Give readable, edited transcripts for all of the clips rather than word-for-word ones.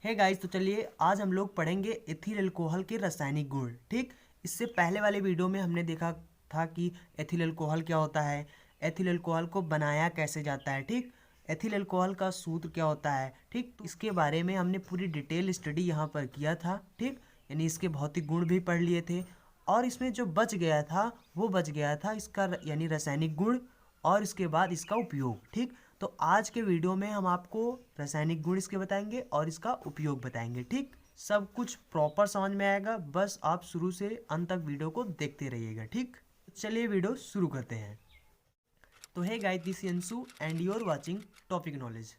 Hey guys, तो चलिए आज हम लोग पढ़ेंगे एथिल अल्कोहल के रासायनिक गुण। ठीक, इससे पहले वाले वीडियो में हमने देखा था कि एथिल अल्कोहल क्या होता है, एथिल अल्कोहल को बनाया कैसे जाता है। ठीक, एथिल अल्कोहल का सूत्र क्या होता है। ठीक, तो इसके बारे में हमने पूरी डिटेल स्टडी यहाँ पर किया था। ठीक, यानी इसके भौतिक गुण भी पढ़ लिए थे और इसमें जो बच गया था वो बच गया था इसका यानी रासायनिक गुण और इसके बाद इसका उपयोग। ठीक, तो आज के वीडियो में हम आपको रासायनिक गुण इसके बताएंगे और इसका उपयोग बताएंगे। ठीक, सब कुछ प्रॉपर समझ में आएगा, बस आप शुरू से अंत तक वीडियो को देखते रहिएगा। ठीक, चलिए वीडियो शुरू करते हैं। तो hey guys, this is Anshu and you are watching topic knowledge.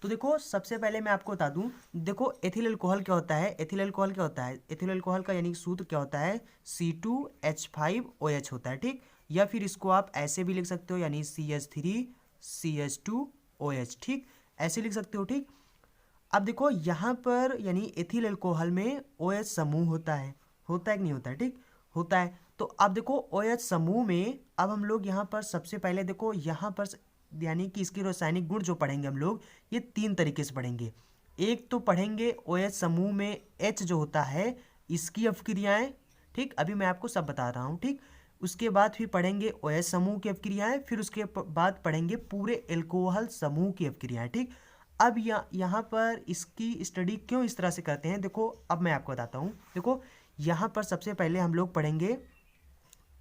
तो देखो, सबसे पहले मैं आपको बता दूं, देखो एथिल अल्कोहल क्या होता है। एथिल अल्कोहल क्या होता है, एथिल अल्कोहल का यानी सूत्र क्या होता है, C2H5OH होता है। ठीक, या फिर इसको आप ऐसे भी लिख सकते हो, यानी CH3CH2OH। ठीक, ऐसे लिख सकते हो। ठीक, अब देखो यहाँ पर यानी एथिल अल्कोहल में OH समूह होता है कि नहीं होता है। ठीक, होता है। तो अब देखो OH समूह में अब हम लोग यहाँ पर सबसे पहले देखो यहाँ पर यानी कि इसके रासायनिक गुण जो पढ़ेंगे हम लोग, ये तीन तरीके से पढ़ेंगे। एक तो पढ़ेंगे OH समूह में H जो होता है इसकी अपक्रियाएं। ठीक, अभी मैं आपको सब बता रहा हूँ। ठीक, उसके बाद फिर पढ़ेंगे OH समूह की अपक्रियाएं, फिर उसके बाद पढ़ेंगे पूरे एल्कोहल समूह की अपक्रियाएं। ठीक, अब यहाँ पर इसकी स्टडी क्यों इस तरह से करते हैं, देखो अब मैं आपको बताता हूँ। देखो यहाँ पर सबसे पहले हम लोग पढ़ेंगे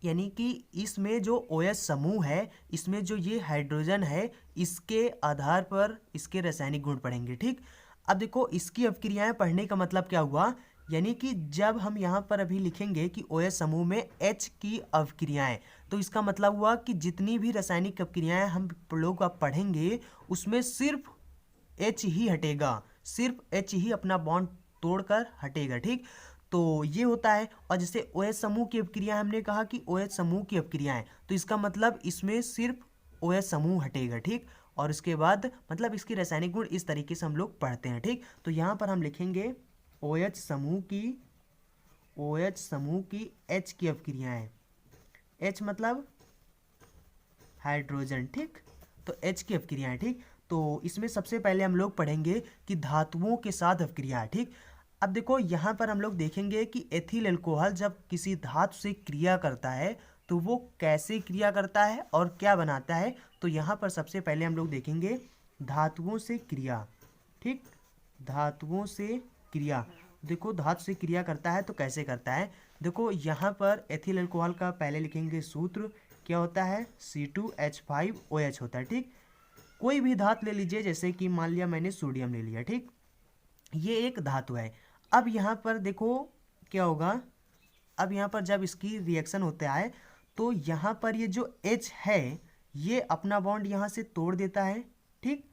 यानी कि इसमें जो OH समूह है, इसमें जो ये हाइड्रोजन है, इसके आधार पर इसके रासायनिक गुण पढ़ेंगे। ठीक, अब देखो इसकी अपक्रियाएं पढ़ने का मतलब क्या हुआ, यानी कि जब हम यहाँ पर अभी लिखेंगे कि OH समूह में H की अपक्रियाएं, तो इसका मतलब हुआ कि जितनी भी रासायनिक अपक्रियाएं हम लोग अब पढ़ेंगे उसमें सिर्फ H ही हटेगा, सिर्फ H ही अपना बॉन्ड तोड़कर हटेगा। ठीक, तो ये होता है। और जैसे OH समूह की अपक्रिया हमने कहा कि OH समूह की अपक्रियाएं, तो इसका मतलब इसमें सिर्फ OH समूह हटेगा। ठीक, और इसके बाद मतलब इसकी रासायनिक गुण इस तरीके से हम लोग पढ़ते हैं। ठीक, तो यहाँ पर हम लिखेंगे OH समूह की H की अपक्रियाएं। H मतलब हाइड्रोजन। ठीक, तो H की अपक्रियाएं। ठीक, तो इसमें सबसे पहले हम लोग पढ़ेंगे कि धातुओं के साथ अपक्रिया। ठीक, अब देखो यहाँ पर हम लोग देखेंगे कि एथिल अल्कोहल जब किसी धातु से क्रिया करता है तो वो कैसे क्रिया करता है और क्या बनाता है। तो यहाँ पर सबसे पहले हम लोग देखेंगे धातुओं से क्रिया। ठीक, धातुओं से क्रिया, देखो धातु से क्रिया करता है तो कैसे करता है। देखो यहाँ पर एथिल अल्कोहल का पहले लिखेंगे सूत्र क्या होता है, C2H5OH होता है। ठीक, कोई भी धातु ले लीजिए, जैसे कि मान लिया मैंने सोडियम ले लिया। ठीक, ये एक धातु है। अब यहाँ पर देखो क्या होगा, अब यहाँ पर जब इसकी रिएक्शन होता है तो यहाँ पर ये जो H है ये अपना बॉन्ड यहाँ से तोड़ देता है। ठीक,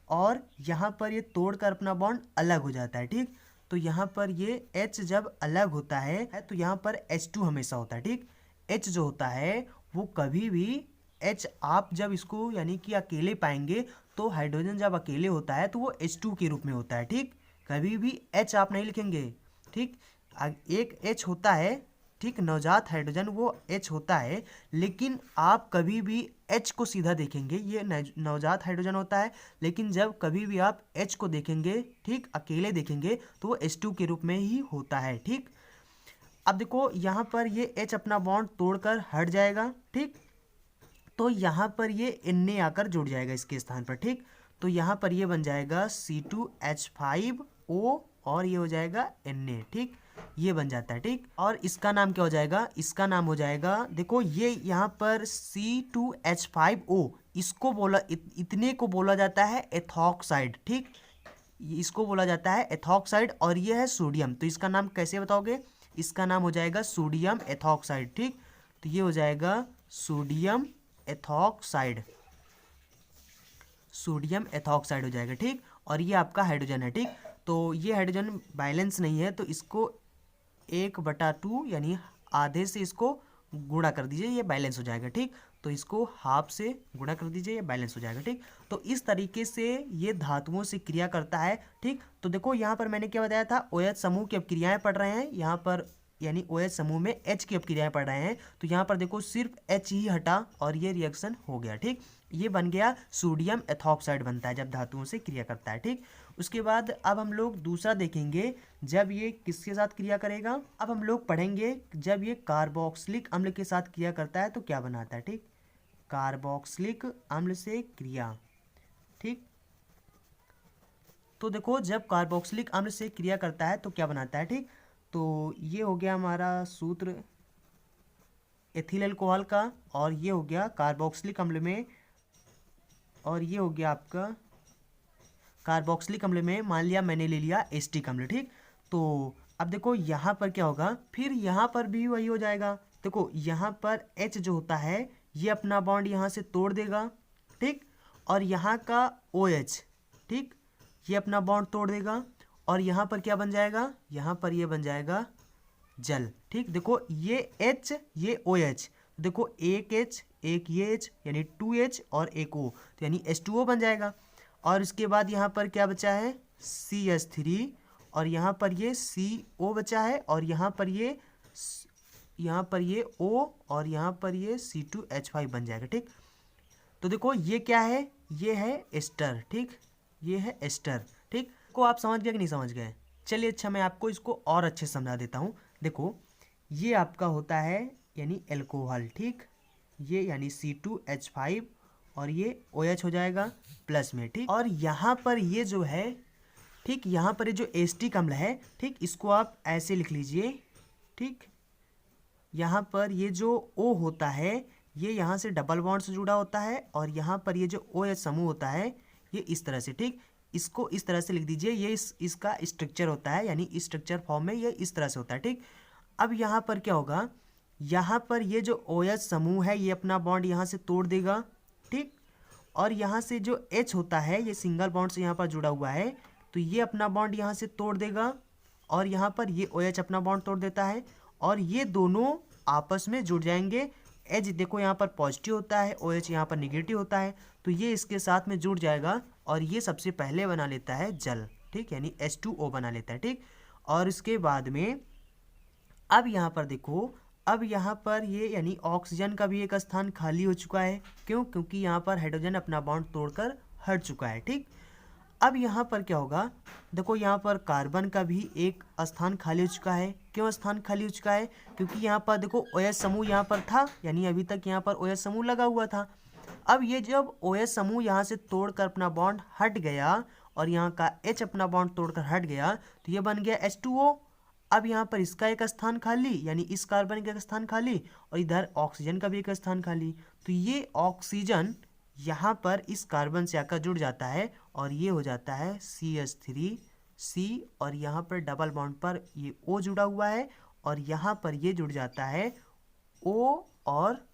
और यहाँ पर ये तोड़कर अपना बॉन्ड अलग हो जाता है। ठीक, तो यहाँ पर ये H जब अलग होता है तो यहाँ पर H2 हमेशा होता है। ठीक, H जो होता है वो कभी भी H आप जब इसको यानी कि अकेले पाएंगे तो हाइड्रोजन जब अकेले होता है तो वो H2 के रूप में होता है। ठीक, कभी भी H आप नहीं लिखेंगे। ठीक, एक H होता है, ठीक, नवजात हाइड्रोजन वो H होता है, लेकिन आप कभी भी H को सीधा देखेंगे, ये नवजात हाइड्रोजन होता है, लेकिन जब कभी भी आप H को देखेंगे, ठीक, अकेले देखेंगे तो वो H2 के रूप में ही होता है। ठीक, अब देखो यहाँ पर ये H अपना बॉन्ड तोड़कर हट जाएगा। ठीक, तो यहाँ पर ये Na आकर जुड़ जाएगा इसके स्थान पर। ठीक, तो यहाँ पर ये बन जाएगा C2H5O और ये हो जाएगा Na। ठीक, ये बन जाता है। ठीक, और इसका नाम क्या हो जाएगा, इसका नाम हो जाएगा, देखो ये यहाँ पर C2H5O इसको बोला इतने को बोला जाता है एथॉक्साइड। ठीक, इसको बोला जाता है एथॉक्साइड और ये है सोडियम, तो इसका नाम कैसे बताओगे, इसका नाम हो जाएगा सोडियम एथॉक्साइड। ठीक, तो ये हो जाएगा सोडियम एथॉक्साइड, सोडियम एथॉक्साइड हो जाएगा। ठीक, और ये आपका हाइड्रोजन है। ठीक, तो ये हाइड्रोजन बैलेंस नहीं है तो इसको 1/2 यानी आधे से इसको गुणा कर दीजिए, ये बैलेंस हो जाएगा। ठीक, तो इसको हाफ से गुणा कर दीजिए, ये बैलेंस हो जाएगा। ठीक, तो इस तरीके से ये धातुओं से क्रिया करता है। ठीक, तो देखो यहाँ पर मैंने क्या बताया था, OH समूह की अब क्रियाएं पढ़ रहे हैं, यहाँ पर यानी OH समूह में H की अपक्रियाएं पढ़ रहे हैं, तो यहाँ पर देखो सिर्फ H ही हटा और ये रिएक्शन हो गया। ठीक, ये बन गया सोडियम एथॉक्साइड बनता है जब धातुओं से क्रिया करता है। ठीक, उसके बाद अब हम लोग दूसरा देखेंगे जब ये किसके साथ क्रिया करेगा। अब हम लोग पढ़ेंगे जब ये कार्बोक्सिलिक अम्ल के साथ क्रिया करता है तो क्या बनाता है। ठीक, कार्बोक्सिलिक अम्ल से क्रिया। ठीक, तो देखो जब कार्बोक्सिलिक अम्ल से क्रिया करता है तो क्या बनाता है। ठीक, तो ये हो गया हमारा सूत्र एथिल अल्कोहल का, और ये हो गया कार्बोक्सिलिक अम्ल में, और ये हो गया आपका कार्बोक्सिलिक अम्ल में मान लिया मैंने ले लिया एसिटिक अम्ल। ठीक, तो अब देखो यहाँ पर क्या होगा, फिर यहाँ पर भी वही हो जाएगा। देखो यहाँ पर H जो होता है ये अपना बॉन्ड यहाँ से तोड़ देगा। ठीक, और यहाँ का OH, ठीक, ये अपना बॉन्ड तोड़ देगा, और यहाँ पर क्या बन जाएगा, यहाँ पर ये बन जाएगा जल। ठीक, देखो ये H ये OH, देखो एक H एक ये H यानी 2H और एक O, तो यानी H2O बन जाएगा। और इसके बाद यहाँ पर क्या बचा है CH3, और यहाँ पर ये CO बचा है, और यहाँ पर ये O, और यहाँ पर ये C2H5 बन जाएगा। ठीक, तो देखो ये क्या है, ये है एस्टर। ठीक, ये है एस्टर। ठीक, को आप समझ गए कि नहीं समझ गए। चलिए अच्छा मैं आपको इसको और अच्छे से समझा देता हूँ। देखो ये आपका होता है यानी एल्कोहल। ठीक, ये यानी C2H5 और ये OH हो जाएगा प्लस में। ठीक, और यहाँ पर ये जो है, ठीक, यहाँ पर ये जो एसिटिक अम्ल है, ठीक, इसको आप ऐसे लिख लीजिए। ठीक, यहाँ पर ये जो O होता है ये यहाँ से डबल बॉन्ड से जुड़ा होता है, और यहाँ पर ये जो OH समूह होता है ये इस तरह से। ठीक, इसको इस तरह से लिख दीजिए, ये इसका स्ट्रक्चर होता है, यानी स्ट्रक्चर फॉर्म में ये इस तरह से होता है। ठीक, अब यहाँ पर क्या होगा, यहाँ पर ये जो OH समूह है ये अपना बॉन्ड यहाँ से तोड़ देगा। ठीक, और यहाँ से जो H होता है ये सिंगल बॉन्ड से यहाँ पर जुड़ा हुआ है, तो ये अपना बॉन्ड यहाँ से तोड़ देगा, और यहाँ पर ये OH अपना बॉन्ड तोड़ देता है, और ये दोनों आपस में जुड़ जाएंगे। H देखो यहाँ पर पॉजिटिव होता है, OH यहाँ पर निगेटिव होता है, तो ये इसके साथ में जुड़ जाएगा, और ये सबसे पहले बना लेता है जल। ठीक, यानी H2O बना लेता है। ठीक, और इसके बाद में अब यहाँ पर देखो, अब यहाँ पर ये यानी ऑक्सीजन का भी एक स्थान खाली हो चुका है। क्यों, क्योंकि यहाँ पर हाइड्रोजन अपना बॉन्ड तोड़कर हट चुका है। ठीक, अब यहाँ पर क्या होगा, देखो यहाँ पर कार्बन का भी एक स्थान खाली हो चुका है। क्यों स्थान खाली हो चुका है, क्योंकि यहाँ पर देखो OH समूह यहाँ पर था, यानी अभी तक यहाँ पर OH समूह लगा हुआ था। अब ये जब OH समूह यहाँ से तोड़कर अपना बॉन्ड हट गया, और यहाँ का H अपना बॉन्ड तोड़कर हट गया, तो ये बन गया H2O। अब यहाँ पर इसका एक स्थान खाली, यानी इस कार्बन का एक स्थान खाली, और इधर ऑक्सीजन का भी एक स्थान खाली, तो ये ऑक्सीजन यहाँ पर इस कार्बन से आकर जुड़ जाता है, और ये हो जाता है CH3C, और यहाँ पर डबल बॉन्ड पर ये O जुड़ा हुआ है, और यहाँ पर ये जुड़ जाता है O और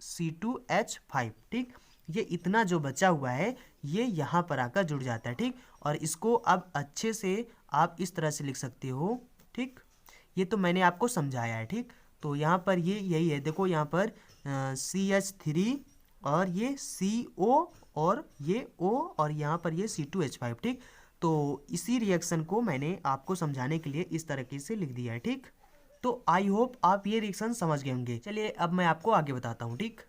C2H5। ठीक, ये इतना जो बचा हुआ है ये यहाँ पर आकर जुड़ जाता है। ठीक, और इसको अब अच्छे से आप इस तरह से लिख सकते हो। ठीक, ये तो मैंने आपको समझाया है। ठीक, तो यहाँ पर ये यही है, देखो यहाँ पर CH3 और ये CO और ये O और यहाँ पर ये C2H5। ठीक, तो इसी रिएक्शन को मैंने आपको समझाने के लिए इस तरीके से लिख दिया है। ठीक, तो आई होप आप ये रिएक्शन समझ गए होंगे। चलिए अब मैं आपको आगे बताता हूँ। ठीक,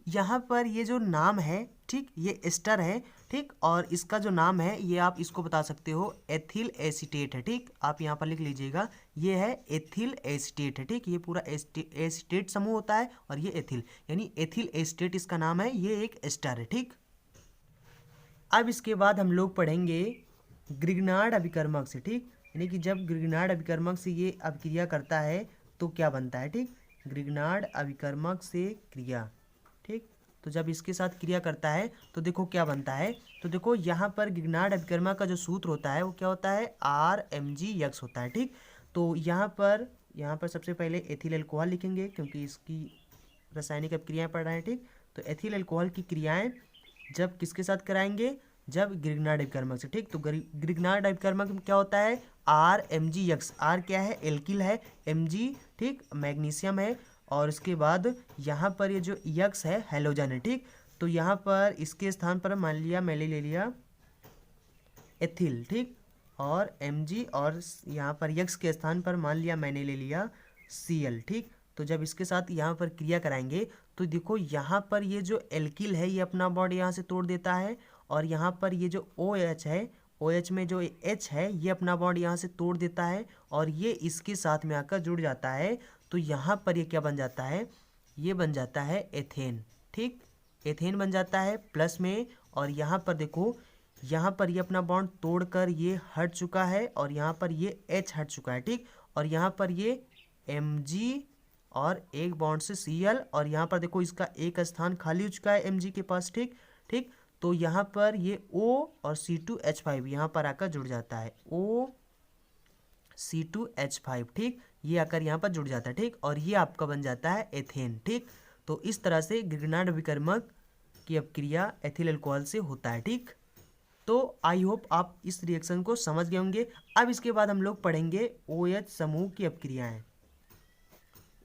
यहाँ पर ये जो नाम है, ठीक, ये एस्टर है। ठीक, और इसका जो नाम है ये आप इसको बता सकते हो एथिल एसीटेट है। ठीक, आप यहाँ पर लिख लीजिएगा, ये है एथिल एसीटेट है। ठीक, ये पूरा एसीटेट समूह होता है, और ये एथिल यानी एथिल एसीटेट इसका नाम है, ये एक एस्टर है। ठीक, अब इसके बाद हम लोग पढ़ेंगे ग्रिग्नार्ड अभिकर्मक से। ठीक, यानी कि जब ग्रिग्नार्ड अभिकर्मक से ये अभिक्रिया करता है तो क्या बनता है। ठीक, ग्रिग्नार्ड अभिकर्मक से क्रिया। ठीक, तो जब इसके साथ क्रिया करता है तो देखो क्या बनता है। तो देखो यहाँ पर ग्रिग्नार्ड अभिकर्मक का जो सूत्र होता है वो क्या होता है, RMgX होता है। ठीक, तो यहाँ पर सबसे पहले एथिल अल्कोहल लिखेंगे, क्योंकि इसकी रासायनिक अभिक्रियाएँ पढ़ रहे हैं। ठीक, तो एथिल अल्कोहल की क्रियाएँ जब किसके साथ कराएंगे, जब ग्रिग्नार्ड अभिकर्मक से। ठीक, तो ग्रिग्नार्ड अभिकर्मक में क्या होता है, RMgX। R क्या है, एल्किल है, Mg ठीक मैग्नीशियम है, और इसके बाद यहाँ पर ये जो यक्स है हेलोजन है। ठीक, तो यहाँ पर इसके स्थान पर मान लिया मैंने ले लिया एथिल। ठीक, और Mg, और यहाँ पर यक्स के स्थान पर मान लिया मैंने ले लिया Cl, ठीक। तो जब इसके साथ यहाँ पर क्रिया कराएंगे तो देखो यहाँ पर ये जो एल्किल है ये अपना बॉन्ड यहाँ से तोड़ देता है, और यहाँ पर ये जो OH है, OH में जो H है ये अपना बॉन्ड यहाँ से तोड़ देता है और ये इसके साथ में आकर जुड़ जाता है। तो यहाँ पर ये क्या बन जाता है, ये बन जाता है एथेन, ठीक। एथेन बन जाता है प्लस में, और यहाँ पर देखो यहाँ पर ये अपना बॉन्ड तोड़कर ये हट चुका है और यहाँ पर ये H हट चुका है, ठीक। और यहाँ पर ये Mg और एक बॉन्ड से Cl, और यहाँ पर देखो इसका एक स्थान खाली हो चुका है Mg के पास, ठीक ठीक। तो यहाँ पर ये O और C2H5 यहाँ पर आकर जुड़ जाता है, O C2H5, ठीक। ये आकर यहाँ पर जुड़ जाता है, ठीक। और ये आपका बन जाता है एथेन, ठीक। तो इस तरह से ग्रिग्नार्ड विकर्मक की अपक्रिया एथिल अल्कोहल से होता है, ठीक। तो आई होप आप इस रिएक्शन को समझ गए होंगे। अब इसके बाद हम लोग पढ़ेंगे OH समूह की अपक्रियाएं,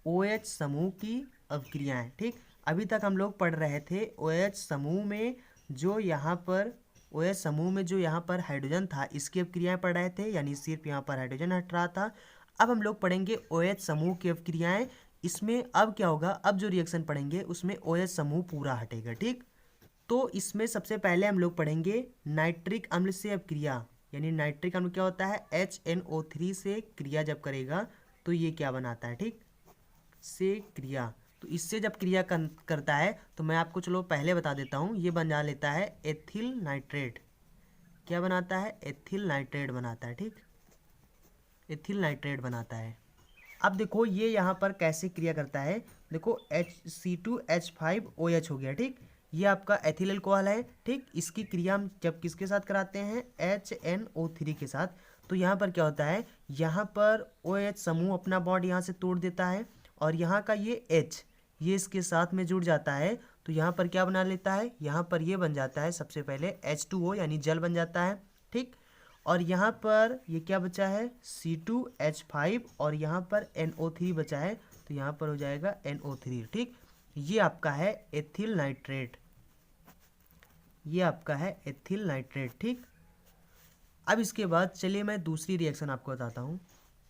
OH समूह की अपक्रियाएं, ठीक। अभी तक हम लोग पढ़ रहे थे OH समूह में जो यहाँ पर OH समूह में जो यहाँ पर हाइड्रोजन था इसकी अपक्रियाएं पढ़ रहे थे, यानी सिर्फ यहाँ पर हाइड्रोजन हट रहा था। अब हम लोग पढ़ेंगे OH समूह की अपक्रियाएं। इसमें अब क्या होगा, अब जो रिएक्शन पढ़ेंगे उसमें OH समूह पूरा हटेगा, ठीक। तो इसमें सबसे पहले हम लोग पढ़ेंगे नाइट्रिक अम्ल से अपक्रिया, यानी नाइट्रिक अम्ल क्या होता है, HNO3 से क्रिया जब करेगा तो ये क्या बनाता है, ठीक, से क्रिया। तो इससे जब क्रिया करता है तो मैं आपको चलो पहले बता देता हूँ, ये बना लेता है एथिल नाइट्रेट। क्या बनाता है, एथिल नाइट्रेट बनाता है, ठीक, एथिल नाइट्रेट बनाता है। अब देखो ये यहाँ पर कैसे क्रिया करता है, देखो C2H5OH हो गया, ठीक। ये आपका एथिल अल्कोहल है, ठीक। इसकी क्रिया हम जब किसके साथ कराते हैं, HNO3 के साथ। तो यहाँ पर क्या होता है, यहाँ पर OH समूह अपना बॉन्ड यहाँ से तोड़ देता है और यहाँ का ये H ये इसके साथ में जुड़ जाता है। तो यहाँ पर क्या बना लेता है, यहाँ पर ये बन जाता है सबसे पहले H2O यानी जल बन जाता है, ठीक। और यहाँ पर ये क्या बचा है, C2H5 और यहाँ पर NO3 बचा है, तो यहाँ पर हो जाएगा NO3, ठीक। ये आपका है एथिल नाइट्रेट, ये आपका है एथिल नाइट्रेट, ठीक। अब इसके बाद चलिए मैं दूसरी रिएक्शन आपको बताता हूँ।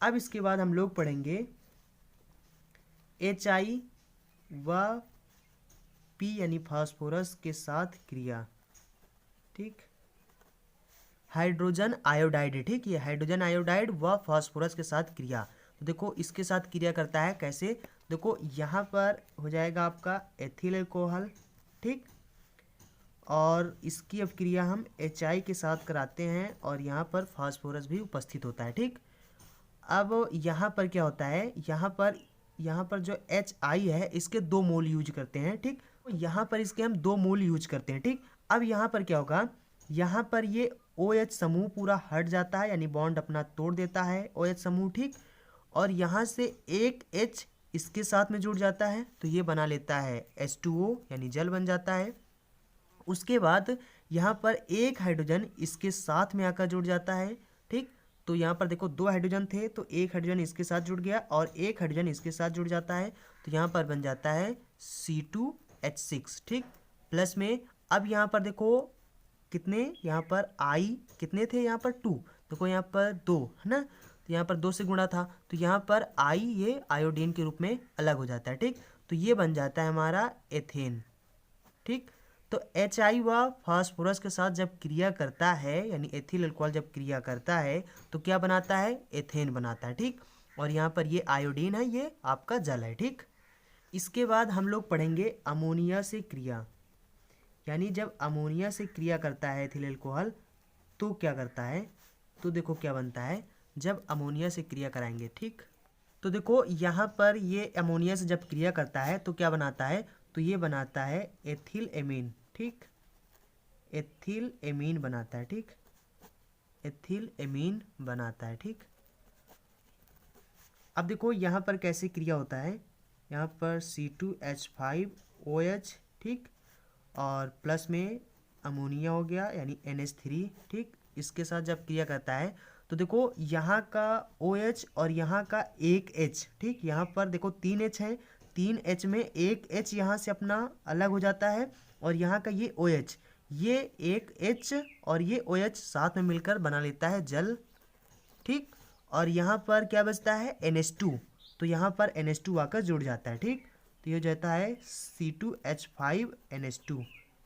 अब इसके बाद हम लोग पढ़ेंगे HI व P यानी फास्फोरस के साथ क्रिया, ठीक। हाइड्रोजन आयोडाइड, ठीक। ये हाइड्रोजन आयोडाइड व फास्फोरस के साथ क्रिया। तो देखो इसके साथ क्रिया करता है कैसे, देखो यहाँ पर हो जाएगा आपका एथिल अल्कोहल, ठीक। और इसकी अपक्रिया हम HI के साथ कराते हैं और यहाँ पर फास्फोरस भी उपस्थित होता है, ठीक। अब यहाँ पर क्या होता है, यहाँ पर जो HI है इसके 2 मोल यूज करते हैं, ठीक। यहाँ पर इसके हम 2 मोल यूज करते हैं, ठीक। अब यहाँ पर क्या होगा, यहाँ पर ये OH समूह पूरा हट जाता है, यानी बॉन्ड अपना तोड़ देता है OH समूह, ठीक। और यहाँ से एक H इसके साथ में जुड़ जाता है तो ये बना लेता है H2O यानी जल बन जाता है। उसके बाद यहाँ पर एक हाइड्रोजन इसके साथ में आकर जुड़ जाता है, ठीक। तो यहाँ पर देखो 2 हाइड्रोजन थे तो एक हाइड्रोजन इसके साथ जुड़ गया और एक हाइड्रोजन इसके साथ जुड़ जाता है, तो यहाँ पर बन जाता है C2H6, ठीक। प्लस में अब यहाँ पर देखो कितने, यहाँ पर I कितने थे, यहाँ पर 2, देखो यहाँ पर 2 है ना, तो यहाँ पर 2 से गुणा था तो यहाँ पर I ये आयोडीन के रूप में अलग हो जाता है, ठीक। तो ये बन जाता है हमारा एथेन, ठीक। तो HI व फास्फोरस के साथ जब क्रिया करता है यानी एथिल अल्कोहल जब क्रिया करता है तो क्या बनाता है, एथेन बनाता है, ठीक। और यहाँ पर ये आयोडीन है, ये आपका जल है, ठीक। इसके बाद हम लोग पढ़ेंगे अमोनिया से क्रिया, यानी जब अमोनिया से क्रिया करता है एथिल अल्कोहल तो क्या करता है, तो देखो क्या बनता है जब अमोनिया से क्रिया कराएंगे, ठीक। तो देखो यहाँ पर ये अमोनिया से जब क्रिया करता है तो क्या बनाता है, तो ये बनाता है एथिल एमीन, ठीक। एथिल एमीन बनाता है, ठीक। एथिल एमीन बनाता है, ठीक। अब देखो यहाँ पर कैसे क्रिया होता है, यहाँ पर C2H5OH, ठीक। और प्लस में अमोनिया हो गया यानी NH3, ठीक। इसके साथ जब क्रिया करता है तो देखो यहाँ का OH और यहाँ का एक H, ठीक। यहाँ पर देखो 3 H है, 3 H में एक H यहाँ से अपना अलग हो जाता है और यहाँ का ये OH, ये एक H और ये OH साथ में मिलकर बना लेता है जल ठीक। और यहाँ पर क्या बचता है NH2, तो यहाँ पर NH2 आकर जुड़ जाता है। ठीक, तो ये हो जाता है C2H5NH2।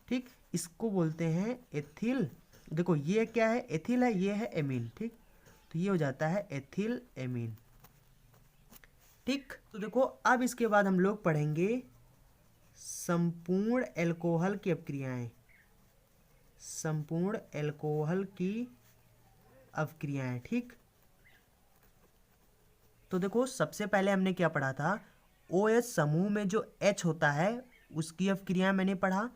ठीक, इसको बोलते हैं एथिल। देखो ये क्या है, एथिल है, ये है एमीन। ठीक, तो ये हो जाता है एथिल एमीन। ठीक, तो देखो अब इसके बाद हम लोग पढ़ेंगे संपूर्ण एल्कोहल की अपक्रियाएं। संपूर्ण एल्कोहल की अपक्रियाएं। ठीक, तो देखो सबसे पहले हमने क्या पढ़ा था, OH समूह में जो H होता है उसकी अपक्रियाएं मैंने पढ़ा।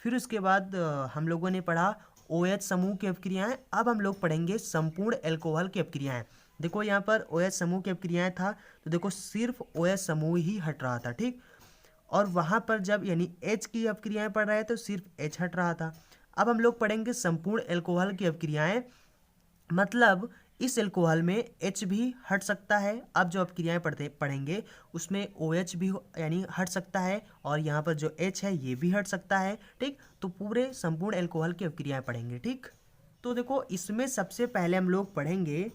फिर उसके बाद हम लोगों ने पढ़ा OH समूह की अपक्रियाएं। अब हम लोग पढ़ेंगे संपूर्ण एल्कोहल की अपक्रियाएं। देखो यहाँ पर OH समूह की अपक्रियाएं था, तो देखो सिर्फ OH समूह ही हट रहा था। ठीक, और वहाँ पर जब यानी H की अपक्रियाएं पढ़ रहे हैं तो सिर्फ H हट रहा था। अब हम लोग पढ़ेंगे संपूर्ण एल्कोहल की अपक्रियाएं, मतलब इस एल्कोहल में H भी हट सकता है। अब जो अपक्रियाएं पढ़ेंगे उसमें OH भी यानी हट सकता है, और यहाँ पर जो H है ये भी हट सकता है। ठीक, तो पूरे संपूर्ण एल्कोहल की अपक्रियाएं पढ़ेंगे। ठीक, तो देखो इसमें सबसे पहले हम लोग पढ़ेंगे,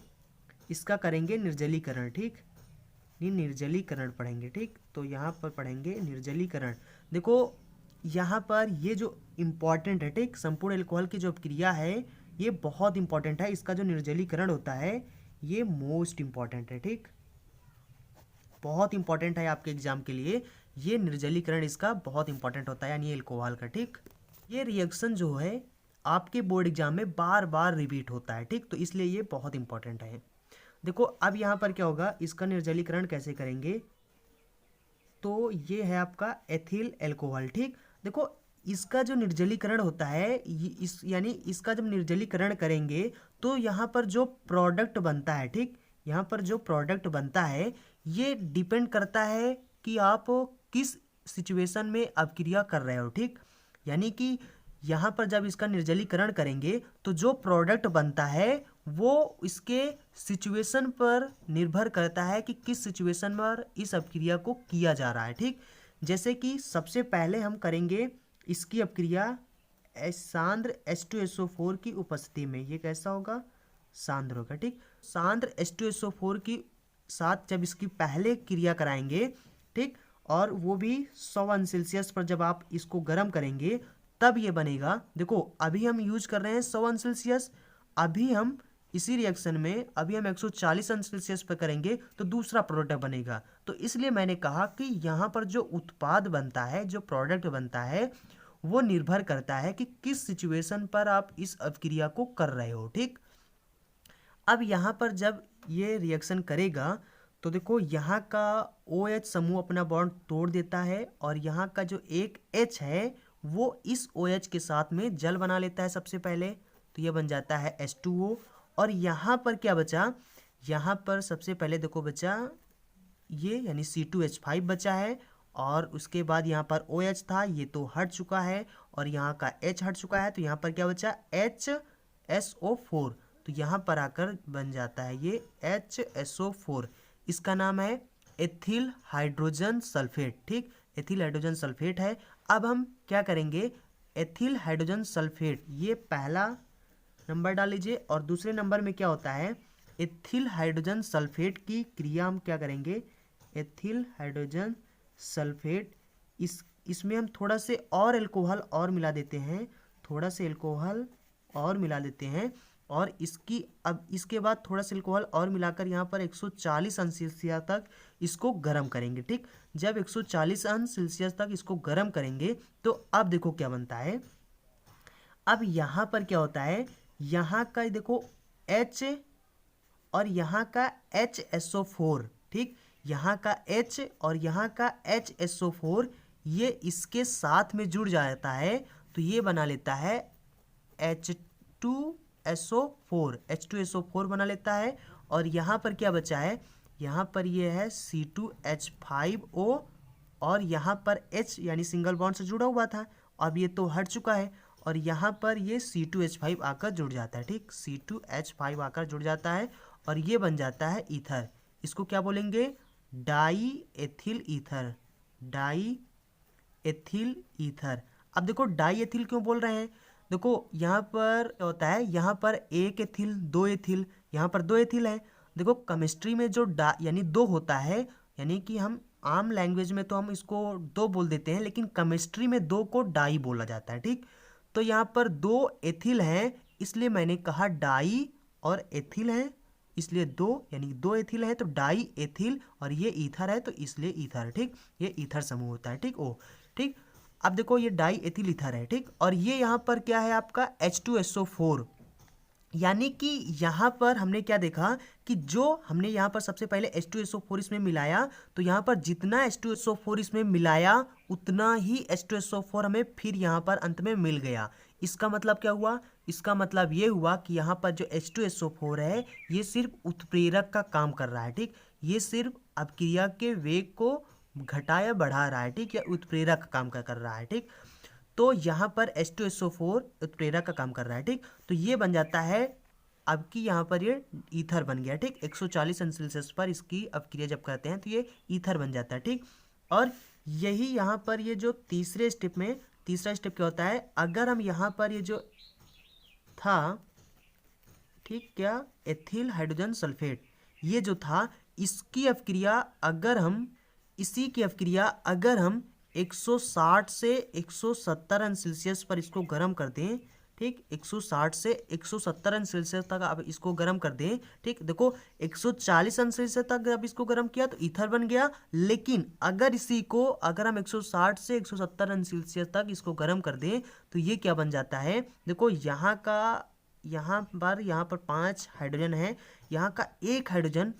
इसका करेंगे निर्जलीकरण। ठीक, निर्जलीकरण पढ़ेंगे। ठीक, तो यहाँ पर पढ़ेंगे निर्जलीकरण। देखो यहाँ पर ये जो इम्पॉर्टेंट है, ठीक, संपूर्ण एल्कोहल की जो अपक्रिया है ये बहुत इंपॉर्टेंट है। इसका जो निर्जलीकरण होता है ये मोस्ट इंपॉर्टेंट है। ठीक, बहुत इंपॉर्टेंट है आपके एग्जाम के लिए, ये निर्जलीकरण इसका बहुत इंपॉर्टेंट होता है, यानी एल्कोहल का। ठीक, ये रिएक्शन जो है आपके बोर्ड एग्जाम में बार बार रिपीट होता है। ठीक, तो इसलिए ये बहुत इंपॉर्टेंट है। देखो अब यहाँ पर क्या होगा, इसका निर्जलीकरण कैसे करेंगे, तो ये है आपका एथिल एल्कोहल। ठीक, देखो इसका जो निर्जलीकरण होता है यानी इसका जब निर्जलीकरण करेंगे तो यहाँ पर जो प्रोडक्ट बनता है, ठीक, यहाँ पर जो प्रोडक्ट बनता है ये डिपेंड करता है कि आप किस सिचुएशन में अपक्रिया कर रहे हो। ठीक, यानी कि यहाँ पर जब इसका निर्जलीकरण करेंगे तो जो प्रोडक्ट बनता है वो इसके सिचुएशन पर निर्भर करता है कि किस सिचुएशन पर इस अपक्रिया को किया जा रहा है। ठीक, जैसे कि सबसे पहले हम करेंगे इसकी अपक्रिया सांद्र H2SO4 की उपस्थिति में। ये कैसा होगा, सांद्र होगा। ठीक, सांद्र H2SO4 की साथ जब इसकी पहले क्रिया कराएंगे, ठीक, और वो भी 100 अंश सेल्सियस पर जब आप इसको गर्म करेंगे तब ये बनेगा। देखो अभी हम यूज कर रहे हैं 100 अंश सेल्सियस, अभी हम इसी रिएक्शन में अभी हम 140 अंश सेल्सियस पर करेंगे तो दूसरा प्रोडक्ट बनेगा। तो इसलिए मैंने कहा कि यहाँ पर जो उत्पाद बनता है, जो प्रोडक्ट बनता है, वो निर्भर करता है कि किस सिचुएशन पर आप इस अपक्रिया को कर रहे हो। ठीक, अब यहाँ पर जब ये रिएक्शन करेगा तो देखो यहाँ का OH समूह अपना बॉन्ड तोड़ देता है और यहाँ का जो एक H है वो इस OH के साथ में जल बना लेता है सबसे पहले, तो ये बन जाता है H2O। और यहाँ पर क्या बचा, यहाँ पर सबसे पहले देखो बचा ये यानी C2H5 बचा है, और उसके बाद यहाँ पर OH था ये तो हट चुका है, और यहाँ का H हट चुका है, तो यहाँ पर क्या बचा HSO4, तो यहाँ पर आकर बन जाता है ये HSO4। इसका नाम है एथिल हाइड्रोजन सल्फेट। ठीक, एथिल हाइड्रोजन सल्फेट है। अब हम क्या करेंगे, एथिल हाइड्रोजन सल्फेट ये पहला नंबर डाल लीजिए, और दूसरे नंबर में क्या होता है, एथिल हाइड्रोजन सल्फेट की क्रिया हम क्या करेंगे, एथिल हाइड्रोजन सल्फेट इसमें हम थोड़ा से और एल्कोहल और मिला देते हैं, थोड़ा से एल्कोहल और मिला देते हैं, और इसकी अब इसके बाद थोड़ा सा एल्कोहल और मिलाकर यहाँ पर 140 अंश सेल्सियस तक इसको गर्म करेंगे। ठीक, जब 140 अंश सेल्सियस तक इसको गर्म करेंगे तो अब देखो क्या बनता है। अब यहाँ पर क्या होता है, यहाँ का देखो H और यहाँ का HSO4, ठीक, यहाँ का H और यहाँ का HSO4 ये इसके साथ में जुड़ जाता है, तो ये बना लेता है H2SO4 बना लेता है। और यहाँ पर क्या बचा है, यहाँ पर ये है C2H5O, और यहाँ पर H यानी सिंगल बॉन्ड से जुड़ा हुआ था, अब ये तो हट चुका है, और यहाँ पर ये C2H5 आकर जुड़ जाता है। ठीक, C2H5 आकर जुड़ जाता है और ये बन जाता है ईथर। इसको क्या बोलेंगे, die ethyl ether, die ethyl ether. अब देखो डाई एथिल क्यों बोल रहे हैं, देखो यहाँ पर क्या होता है, यहाँ पर एक एथिल, दो एथिल, यहाँ पर दो एथिल है। देखो केमिस्ट्री में जो यानी दो होता है, यानी कि हम आम लैंग्वेज में तो हम इसको दो बोल देते हैं, लेकिन केमिस्ट्री में दो को डाई बोला जाता है, ठीक। तो यहाँ पर दो एथिल हैं, इसलिए मैंने कहा डाई, और एथिल है इसलिए दो, यानी दो एथिल है तो डाई एथिल, और ये ईथर है तो इसलिए ईथर, ठीक। ये ईथर समूह होता है, ठीक। ओ ठीक। अब देखो ये डाई एथिल ईथर है, ठीक। और ये यहाँ पर क्या है आपका H2SO4, यानी कि यहाँ पर हमने क्या देखा कि जो हमने यहाँ पर सबसे पहले H2SO4 इसमें मिलाया, तो यहाँ पर जितना H2SO4 इसमें मिलाया उतना ही H2SO4 हमें फिर यहाँ पर अंत में मिल गया। इसका मतलब क्या हुआ, इसका मतलब ये हुआ कि यहाँ पर जो H2SO4 है ये सिर्फ उत्प्रेरक का काम कर रहा है, ठीक। ये सिर्फ अपक्रिया के वेग को घटा या बढ़ा रहा है, ठीक, या उत्प्रेरक का काम कर रहा है, ठीक। तो यहाँ पर H2SO4 उत्प्रेरक का काम कर रहा है, ठीक। तो ये बन जाता है, अब की यहाँ पर ये ईथर बन गया, ठीक। 140 अंश सेल्सियस पर इसकी अपक्रिया जब करते हैं तो ये ईथर बन जाता है, ठीक। और यही यहाँ पर ये जो तीसरे स्टेप में, तीसरा स्टेप क्या होता है, अगर हम यहाँ पर ये जो था, ठीक, क्या एथिल हाइड्रोजन सल्फेट, ये जो था इसकी अपक्रिया अगर हम, इसी की अपक्रिया अगर हम 160 से 170 अंश सेल्सियस पर इसको गर्म कर दें, ठीक, 160 से 170 अंश सेल्सियस तक आप इसको गर्म कर दें, ठीक। देखो 140 अंश सेल्सियस तक अब इसको गर्म किया तो ईथर बन गया, लेकिन अगर इसी को अगर हम 160 से 170 अंश सेल्सियस तक इसको गर्म कर दें तो ये क्या बन जाता है, देखो यहाँ का, यहाँ पर 5 हाइड्रोजन है, यहाँ का एक हाइड्रोजन,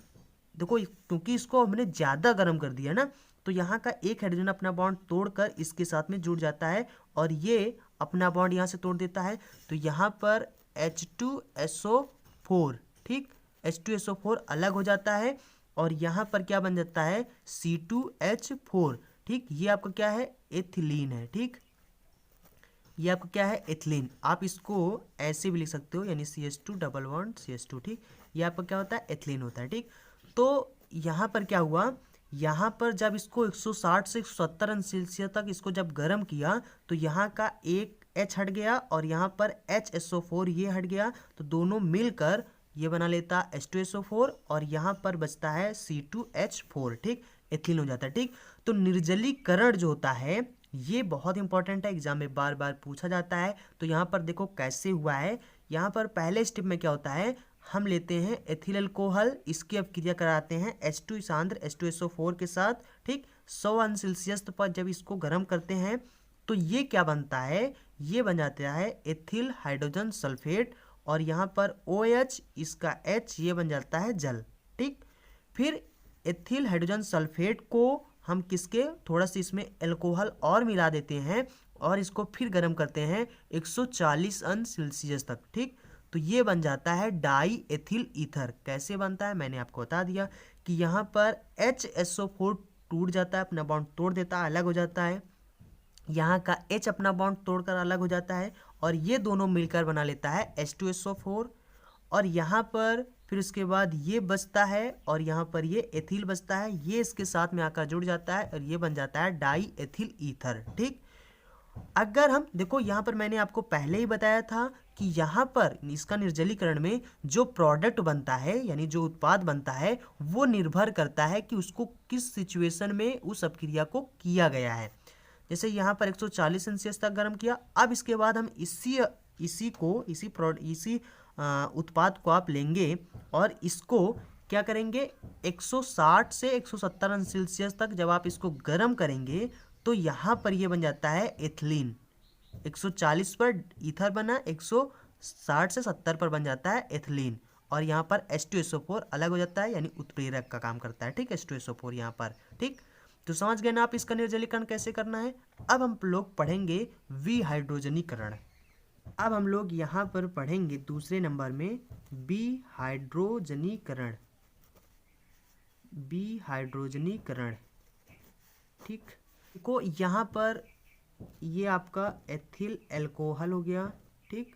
देखो क्योंकि इसको हमने ज़्यादा गर्म कर दिया ना, तो यहाँ का एक हाइड्रोजन अपना बॉन्ड तोड़कर इसके साथ में जुड़ जाता है, और ये अपना बॉन्ड यहाँ से तोड़ देता है, तो यहाँ पर H2SO4, ठीक, H2SO4 अलग हो जाता है, और यहाँ पर क्या बन जाता है C2H4, ठीक। ये आपका क्या है, एथिलीन है, ठीक। ये आपका क्या है, एथिलीन। आप इसको ऐसे भी लिख सकते हो, यानी CH2 डबल बॉन्ड CH2, ठीक। ये आपका क्या होता है, एथिलीन होता है, ठीक। तो यहाँ पर क्या हुआ, यहाँ पर जब इसको 160 से 170 अंश सेल्सियस तक इसको जब गर्म किया तो यहाँ का एक H हट गया और यहाँ पर HSO4 ये हट गया, तो दोनों मिलकर ये बना लेता H2SO4, और यहाँ पर बचता है C2H4, ठीक, एथिलीन हो जाता है, ठीक। तो निर्जलीकरण जो होता है ये बहुत इंपॉर्टेंट है, एग्जाम में बार बार पूछा जाता है। तो यहाँ पर देखो कैसे हुआ है, यहाँ पर पहले स्टेप में क्या होता है, हम लेते हैं एथिल अल्कोहल, इसकी अपक्रिया कराते हैं H2 सांद्र H2SO4 के साथ, ठीक। 100 अंश सेल्सियस पर जब इसको गर्म करते हैं तो ये क्या बनता है, ये बन जाता है एथिल हाइड्रोजन सल्फेट, और यहाँ पर OH, इसका H, ये बन जाता है जल, ठीक। फिर एथिल हाइड्रोजन सल्फेट को हम किसके, थोड़ा सा इसमें अल्कोहल और मिला देते हैं और इसको फिर गर्म करते हैं 140 अंश सेल्सियस तक, ठीक। तो ये बन जाता है डाई एथिल ईथर। कैसे बनता है मैंने आपको बता दिया कि यहाँ पर HSO4 टूट जाता है, अपना बॉन्ड तोड़ देता है, अलग हो जाता है, यहाँ का H अपना बॉन्ड तोड़कर अलग हो जाता है, और ये दोनों मिलकर बना लेता है H2SO4, और यहाँ पर फिर उसके बाद ये बचता है, और यहाँ पर ये एथिल बचता है, ये इसके साथ में आकर जुड़ जाता है और ये बन जाता है डाई एथिल ईथर, ठीक। अगर हम देखो यहाँ पर मैंने आपको पहले ही बताया था कि यहाँ पर इसका निर्जलीकरण में जो प्रोडक्ट बनता है, यानी जो उत्पाद बनता है, वो निर्भर करता है कि उसको किस सिचुएशन में उस अपक्रिया को किया गया है। जैसे यहाँ पर 140 सेल्सियस तक गर्म किया, अब इसके बाद हम इसी उत्पाद को आप लेंगे और इसको क्या करेंगे, 160 से 170 अंश सेल्सियस तक जब आप इसको गर्म करेंगे तो यहाँ पर ये बन जाता है एथिलीन। 140 पर ईथर बना, 160 से 70 पर बन जाता है एथिलीन, और यहाँ पर H2SO4 अलग हो जाता है, यानी उत्प्रेरक का काम करता है, ठीक। H2SO4 यहाँ पर, ठीक। तो समझ गए ना आप इसका निर्जलीकरण कैसे करना है। अब हम लोग पढ़ेंगे विहाइड्रोजनीकरण। अब हम लोग यहाँ पर पढ़ेंगे दूसरे नंबर में विहाइड्रोजनीकरण, विहाइड्रोजनीकरण, ठीक। देखो यहाँ पर ये आपका एथिल अल्कोहल हो गया, ठीक।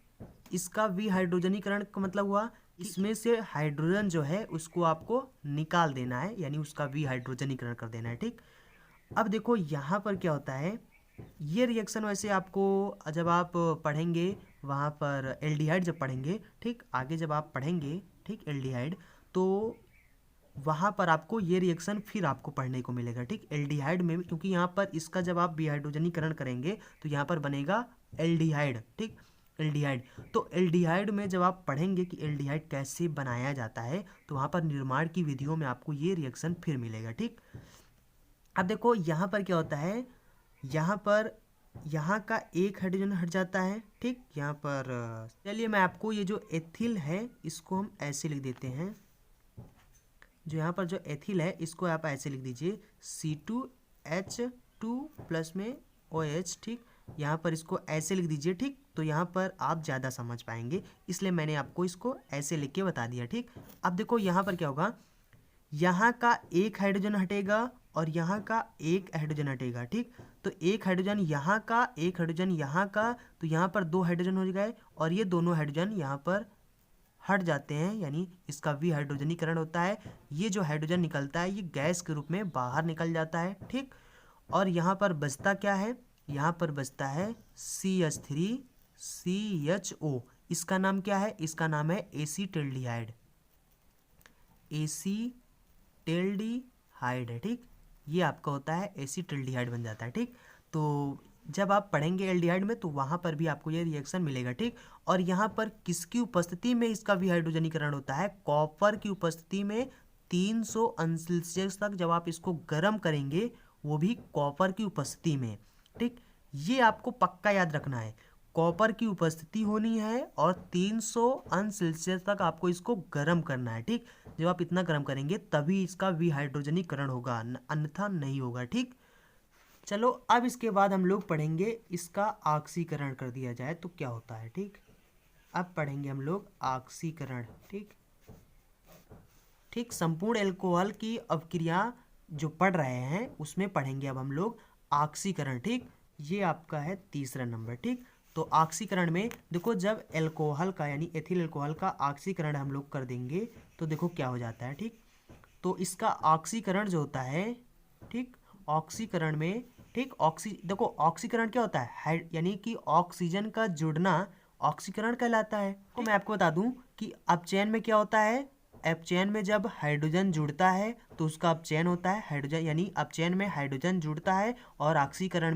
इसका विहाइड्रोजनीकरण का मतलब हुआ इसमें से हाइड्रोजन जो है उसको आपको निकाल देना है, यानी उसका विहाइड्रोजनीकरण कर देना है, ठीक। अब देखो यहाँ पर क्या होता है, ये रिएक्शन वैसे आपको जब आप पढ़ेंगे वहाँ पर एल्डिहाइड जब पढ़ेंगे, ठीक, आगे जब आप पढ़ेंगे, ठीक, एल्डिहाइड, तो वहाँ पर आपको ये रिएक्शन फिर आपको पढ़ने को मिलेगा, ठीक, एल्डिहाइड में, क्योंकि यहाँ पर इसका जब आप विहाइड्रोजनीकरण करेंगे तो यहाँ पर बनेगा एल्डिहाइड, ठीक, एल्डिहाइड। तो एल्डिहाइड में जब आप पढ़ेंगे कि एल्डिहाइड कैसे बनाया जाता है तो वहाँ पर निर्माण की विधियों में आपको ये रिएक्शन फिर मिलेगा, ठीक। अब देखो यहाँ पर क्या होता है, यहाँ पर यहाँ का एक हाइड्रोजन हट जाता है, ठीक, यहाँ पर चलिए मैं आपको ये जो एथिल है इसको हम ऐसे लिख देते हैं, जो यहाँ पर जो एथिल है इसको आप ऐसे लिख दीजिए C2H2 प्लस में OH, ठीक, यहाँ पर इसको ऐसे लिख दीजिए, ठीक। तो यहाँ पर आप ज़्यादा समझ पाएंगे इसलिए मैंने आपको इसको ऐसे लिख के बता दिया, ठीक। अब देखो यहाँ पर क्या होगा, यहाँ का एक हाइड्रोजन हटेगा और यहाँ का एक हाइड्रोजन हटेगा, ठीक। तो एक हाइड्रोजन यहाँ का, एक हाइड्रोजन यहाँ का, तो यहाँ पर दो हाइड्रोजन हो गए और ये दोनों हाइड्रोजन यहाँ पर हट जाते हैं, यानी इसका विहाइड्रोजनीकरण होता है। ये जो हाइड्रोजन निकलता है ये गैस के रूप में बाहर निकल जाता है, ठीक। और यहाँ पर बचता क्या है, यहाँ पर बचता है CH3CHO। इसका नाम क्या है, इसका नाम है एसीटेल्डिहाइड, एसीटेल्डिहाइड है, ठीक। ये आपका होता है एसीटेल्डिहाइड बन जाता है, ठीक। तो जब आप पढ़ेंगे एल्डिहाइड में तो वहाँ पर भी आपको ये रिएक्शन मिलेगा, ठीक। और यहाँ पर किसकी उपस्थिति में इसका विहाइड्रोजनीकरण होता है, कॉपर की उपस्थिति में 300 अंश सेल्सियस तक जब आप इसको गर्म करेंगे, वो भी कॉपर की उपस्थिति में, ठीक। ये आपको पक्का याद रखना है, कॉपर की उपस्थिति होनी है और 300 अंश सेल्सियस तक आपको इसको गर्म करना है, ठीक। जब आप इतना गर्म करेंगे तभी इसका विहाइड्रोजनीकरण होगा, अन्यथा नहीं होगा, ठीक। चलो अब इसके बाद हम लोग पढ़ेंगे इसका ऑक्सीकरण कर दिया जाए तो क्या होता है, ठीक। अब पढ़ेंगे हम लोग ऑक्सीकरण, ठीक, ठीक। संपूर्ण एल्कोहल की अपक्रिया जो पढ़ रहे हैं उसमें पढ़ेंगे अब हम लोग ऑक्सीकरण, ठीक। ये आपका है तीसरा नंबर, ठीक। तो ऑक्सीकरण में देखो जब एल्कोहल का यानी एथिल एल्कोहल का ऑक्सीकरण हम लोग कर देंगे तो देखो क्या हो जाता है, ठीक। तो इसका ऑक्सीकरण जो होता है, ठीक, ऑक्सीकरण में, ठीक, देखो ऑक्सीकरण क्या होता है, यानी कि ऑक्सीजन का जुड़ना ऑक्सीकरण कहलाता है। तो मैं आपको बता दूं कि अपचयन में क्या होता है, अपचयन में जब हाइड्रोजन जुड़ता है तो उसका अपचयन होता है, हाइड्रोजन यानी अपचयन में हाइड्रोजन जुड़ता है, और ऑक्सीकरण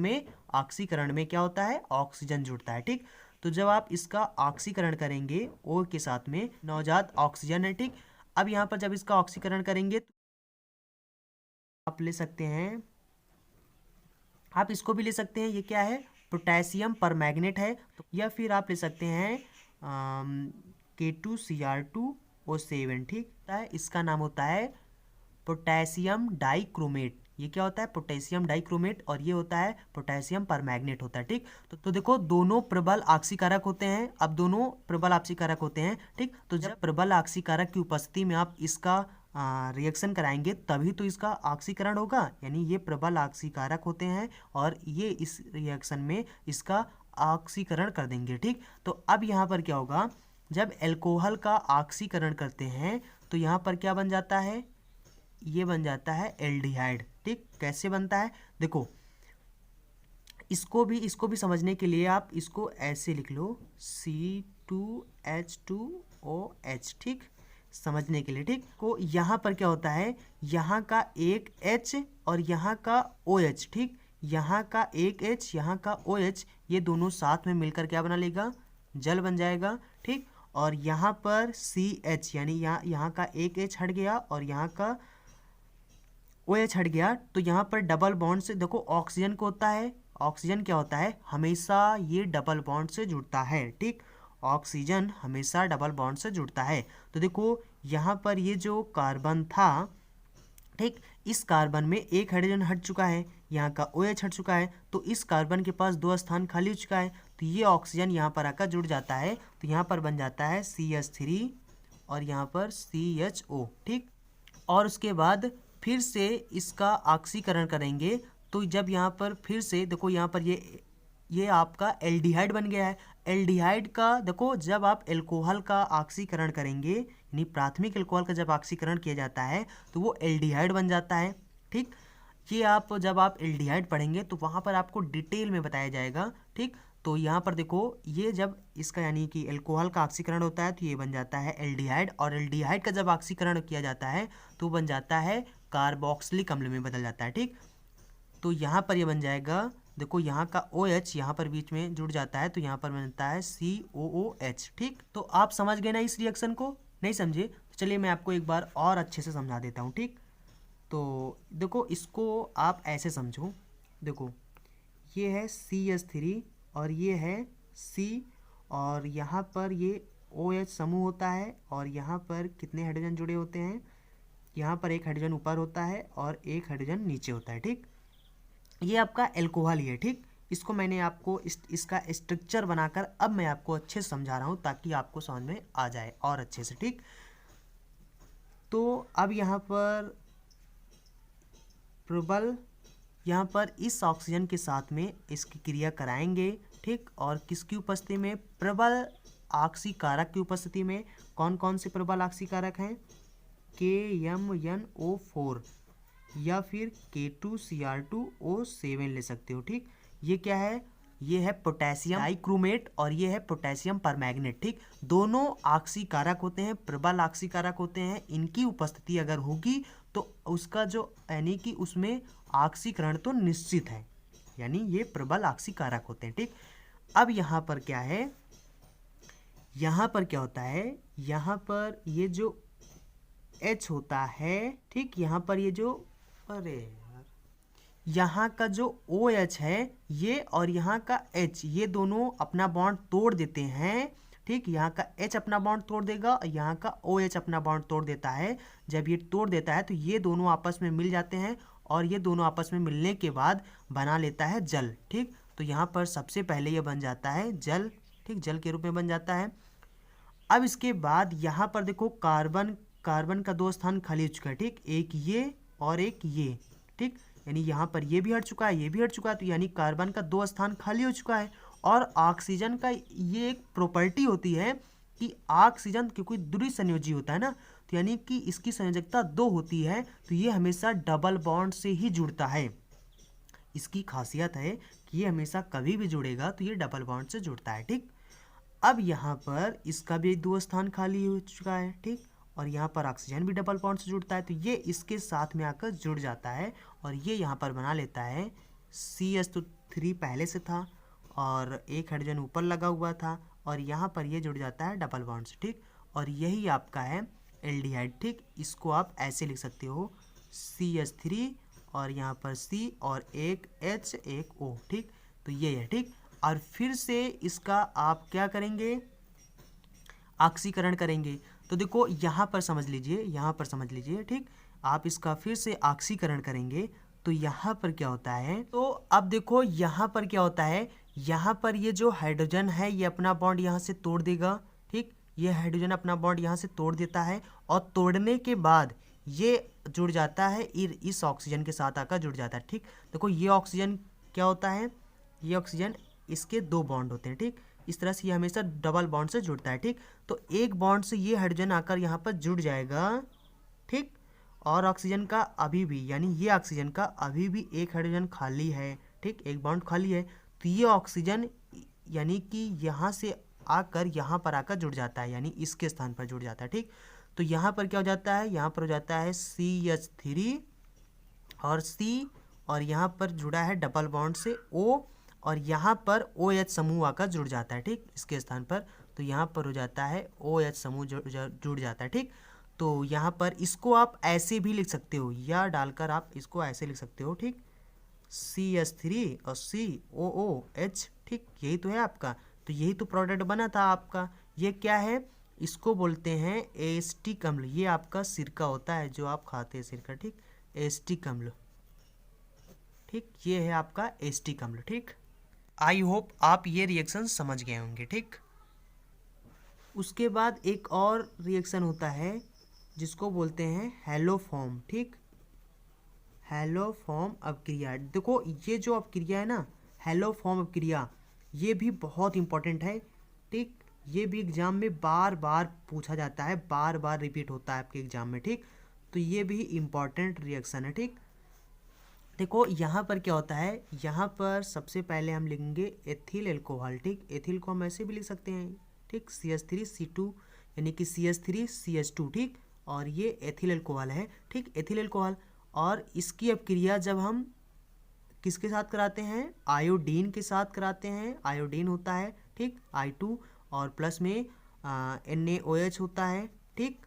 में क्या होता है, ऑक्सीजन जुड़ता है, ठीक। तो जब आप इसका ऑक्सीकरण करेंगे O के साथ में नवजात ऑक्सीजन है, ठीक। अब यहाँ पर जब इसका ऑक्सीकरण करेंगे तो आप ले सकते हैं, आप इसको भी ले सकते हैं, ये क्या है, पोटेशियम परमैंगनेट है, तो या फिर आप ले सकते हैं K2Cr2O7, ठीक है। इसका नाम होता है पोटेशियम डाइक्रोमेट, ये क्या होता है, पोटेशियम डाइक्रोमेट, और ये होता है पोटेशियम परमैंगनेट होता है, ठीक। तो देखो दोनों प्रबल ऑक्सीकारक होते हैं, अब दोनों प्रबल ऑक्सीकारक होते हैं, ठीक। तो जब प्रबल ऑक्सीकारक की उपस्थिति में आप इसका रिएक्शन कराएंगे तभी तो इसका ऑक्सीकरण होगा, यानी ये प्रबल ऑक्सीकारक होते हैं और ये इस रिएक्शन में इसका ऑक्सीकरण कर देंगे, ठीक। तो अब यहाँ पर क्या होगा, जब एल्कोहल का ऑक्सीकरण करते हैं तो यहाँ पर क्या बन जाता है, ये बन जाता है एल्डिहाइड, ठीक। कैसे बनता है देखो, इसको भी समझने के लिए आप इसको ऐसे लिख लो C2H2OH, ठीक, समझने के लिए, ठीक। को यहाँ पर क्या होता है, यहाँ का एक H और यहाँ का OH, ठीक, यहाँ का एक H यहाँ का OH, ये दोनों साथ में मिलकर क्या बना लेगा, जल बन जाएगा, ठीक। और यहाँ पर CH यानी यहाँ का एक H हट गया और यहाँ का OH हट गया, तो यहाँ पर डबल बॉन्ड से देखो ऑक्सीजन को होता है, ऑक्सीजन क्या होता है, हमेशा ये डबल बॉन्ड से जुड़ता है, ठीक। ऑक्सीजन हमेशा डबल बॉन्ड से जुड़ता है। तो देखो यहाँ पर ये जो कार्बन था, ठीक, इस कार्बन में एक हाइड्रोजन हट चुका है, यहाँ का OH हट चुका है, तो इस कार्बन के पास दो स्थान खाली हो चुका है, तो ये ऑक्सीजन यहाँ पर आकर जुड़ जाता है, तो यहाँ पर बन जाता है CH3 और यहाँ पर CHO, ठीक। और उसके बाद फिर से इसका ऑक्सीकरण करेंगे तो जब यहाँ पर फिर से देखो यहाँ पर ये आपका एल्डिहाइड बन गया है। एल्डिहाइड का देखो जब आप एल्कोहल का ऑक्सीकरण करेंगे यानी प्राथमिक एल्कोहल का जब ऑक्सीकरण किया जाता है तो वो एल्डिहाइड बन जाता है, ठीक। ये आप जब आप एल्डिहाइड पढ़ेंगे तो वहाँ पर आपको डिटेल में बताया जाएगा, ठीक। तो यहाँ पर देखो ये जब इसका यानी कि अल्कोहल का ऑक्सीकरण होता है तो ये बन जाता है एल्डिहाइड, और एल्डिहाइड का जब ऑक्सीकरण किया जाता है तो बन जाता है कार्बोक्सिलिक अम्ल में बदल जाता है। ठीक, तो यहाँ पर ये बन जाएगा, देखो यहाँ का OH यहाँ पर बीच में जुड़ जाता है तो यहाँ पर बनता है COOH। ठीक, तो आप समझ गए ना इस रिएक्शन को? नहीं समझे तो चलिए मैं आपको एक बार और अच्छे से समझा देता हूँ। ठीक, तो देखो इसको आप ऐसे समझो, देखो ये है CH3 और ये है C, और यहाँ पर ये OH समूह होता है, और यहाँ पर कितने हाइड्रोजन जुड़े होते हैं, यहाँ पर एक हाइड्रोजन ऊपर होता है और एक हाइड्रोजन नीचे होता है। ठीक, ये आपका अल्कोहल ही है। ठीक, इसको मैंने आपको इसका स्ट्रक्चर बनाकर अब मैं आपको अच्छे से समझा रहा हूँ ताकि आपको समझ में आ जाए और अच्छे से। ठीक, तो अब यहाँ पर प्रबल यहाँ पर इस ऑक्सीजन के साथ में इसकी क्रिया कराएंगे। ठीक, और किसकी उपस्थिति में? प्रबल ऑक्सीकारक की उपस्थिति में। कौन कौन से प्रबल ऑक्सीकारक हैं? KMnO4 या फिर K2Cr2O7 ले सकते हो। ठीक, ये क्या है? ये है पोटेशियम डाइक्रोमेट और ये है पोटेशियम परमैंगनेट। ठीक, दोनों ऑक्सीकारक होते हैं, प्रबल ऑक्सीकारक होते हैं। इनकी उपस्थिति अगर होगी तो उसका जो यानी कि उसमें ऑक्सीकरण तो निश्चित है, यानी ये प्रबल ऑक्सीकारक होते हैं। ठीक, अब यहाँ पर क्या है, यहाँ पर क्या होता है, यहाँ पर ये जो H होता है, ठीक, यहाँ पर ये जो अरे यार यहाँ का जो OH है ये और यहाँ का H, ये दोनों अपना बॉन्ड तोड़ देते हैं। ठीक, यहाँ का H अपना बॉन्ड तोड़ देगा और यहाँ का OH अपना बॉन्ड तोड़ देता है। जब ये तोड़ देता है तो ये दोनों आपस में मिल जाते हैं, और ये दोनों आपस में मिलने के बाद बना लेता है जल। ठीक, तो यहाँ पर सबसे पहले ये बन जाता है जल। ठीक, जल के रूप में बन जाता है। अब इसके बाद यहाँ पर देखो कार्बन का 2 स्थान खाली हो चुका है। ठीक, एक ये और एक ये। ठीक, यानी यहाँ पर ये भी हट चुका है, ये भी हट चुका है, तो यानी कार्बन का 2 स्थान खाली हो चुका है। और ऑक्सीजन का ये एक प्रॉपर्टी होती है कि ऑक्सीजन क्योंकि द्विसंयोजी होता है ना, तो यानी कि इसकी संयोजकता 2 होती है, तो ये हमेशा डबल बॉन्ड से ही जुड़ता है। इसकी खासियत है कि ये हमेशा कभी भी जुड़ेगा तो ये डबल बॉन्ड से जुड़ता है। ठीक, अब यहाँ पर इसका भी 2 स्थान खाली हो चुका है। ठीक, और यहाँ पर ऑक्सीजन भी डबल बॉन्ड से जुड़ता है, तो ये इसके साथ में आकर जुड़ जाता है और ये यहाँ पर बना लेता है CH3 पहले से था और एक हाइड्रोजन ऊपर लगा हुआ था, और यहाँ पर ये जुड़ जाता है डबल बॉन्ड से। ठीक, और यही आपका है एल्डिहाइड। ठीक, इसको आप ऐसे लिख सकते हो CH3 और यहाँ पर C और एक H एक O। ठीक, तो ये है। ठीक, और फिर से इसका आप क्या करेंगे? ऑक्सीकरण करेंगे। तो देखो यहाँ पर समझ लीजिए, यहाँ पर समझ लीजिए। ठीक, आप इसका फिर से ऑक्सीकरण करेंगे तो यहाँ पर क्या होता है, तो अब देखो यहाँ पर क्या होता है, यहाँ पर ये जो हाइड्रोजन है ये अपना बॉन्ड यहाँ से तोड़ देगा। ठीक, ये हाइड्रोजन अपना बॉन्ड यहाँ से तोड़ देता है और तोड़ने के बाद ये जुड़ जाता है इस ऑक्सीजन के साथ आकर जुड़ जाता है। ठीक, देखो ये ऑक्सीजन क्या होता है, ये ऑक्सीजन इसके 2 बॉन्ड होते हैं। ठीक, इस तरह से ये हमेशा डबल बॉन्ड से जुड़ता है। ठीक, तो एक बॉन्ड से ये हाइड्रोजन आकर यहाँ पर जुड़ जाएगा। ठीक, और ऑक्सीजन का अभी भी यानी ये ऑक्सीजन का अभी भी एक हाइड्रोजन खाली है। ठीक, एक बॉन्ड खाली है, तो ये ऑक्सीजन यानी कि यहाँ से आकर यहाँ पर आकर जुड़ जाता है, यानी इसके स्थान पर जुड़ जाता है। ठीक, तो यहाँ पर क्या हो जाता है, यहाँ पर हो जाता है CH3 और C, और यहाँ पर जुड़ा है डबल बॉन्ड से O, और यहाँ पर OH समूह आकर जुड़ जाता है। ठीक, इसके स्थान पर, तो यहाँ पर हो जाता है OH समूह जुड़ जाता है। ठीक, तो यहाँ पर इसको आप ऐसे भी लिख सकते हो, या डालकर आप इसको ऐसे लिख सकते हो। ठीक, CH3 और COOH। ठीक, यही तो है आपका, तो यही तो प्रोडक्ट बना था आपका। ये क्या है, इसको बोलते हैं एस्टिक अम्ल। ये आपका सिरका होता है जो आप खाते हैं, सिरका। ठीक, एस्टिक अम्ल। ठीक, ये है आपका एस्टिक अम्ल। ठीक, आई होप आप ये रिएक्शन समझ गए होंगे। ठीक, उसके बाद एक और रिएक्शन होता है जिसको बोलते हैं हैलोफॉर्म। ठीक, हैलोफॉर्म अपक्रिया। देखो ये जो अपक्रिया है ना, हैलोफॉर्म अपक्रिया, ये भी बहुत इंपॉर्टेंट है। ठीक, ये भी एग्जाम में बार बार पूछा जाता है, बार बार रिपीट होता है आपके एग्जाम में। ठीक, तो ये भी इम्पॉर्टेंट रिएक्शन है। ठीक, देखो यहाँ पर क्या होता है, यहाँ पर सबसे पहले हम लिखेंगे एथिल एल्कोहल, ठीक। एथिल को हम ऐसे भी लिख सकते हैं, ठीक, CH3C2 यानी कि CH3CH2, ठीक। और ये एथिल एल्कोहल है, ठीक, एथिल एल्कोहल। और इसकी अपक्रिया जब हम किसके साथ कराते हैं, आयोडीन के साथ कराते हैं, आयोडीन होता है, ठीक, I2 और प्लस में NaOH होता है, ठीक।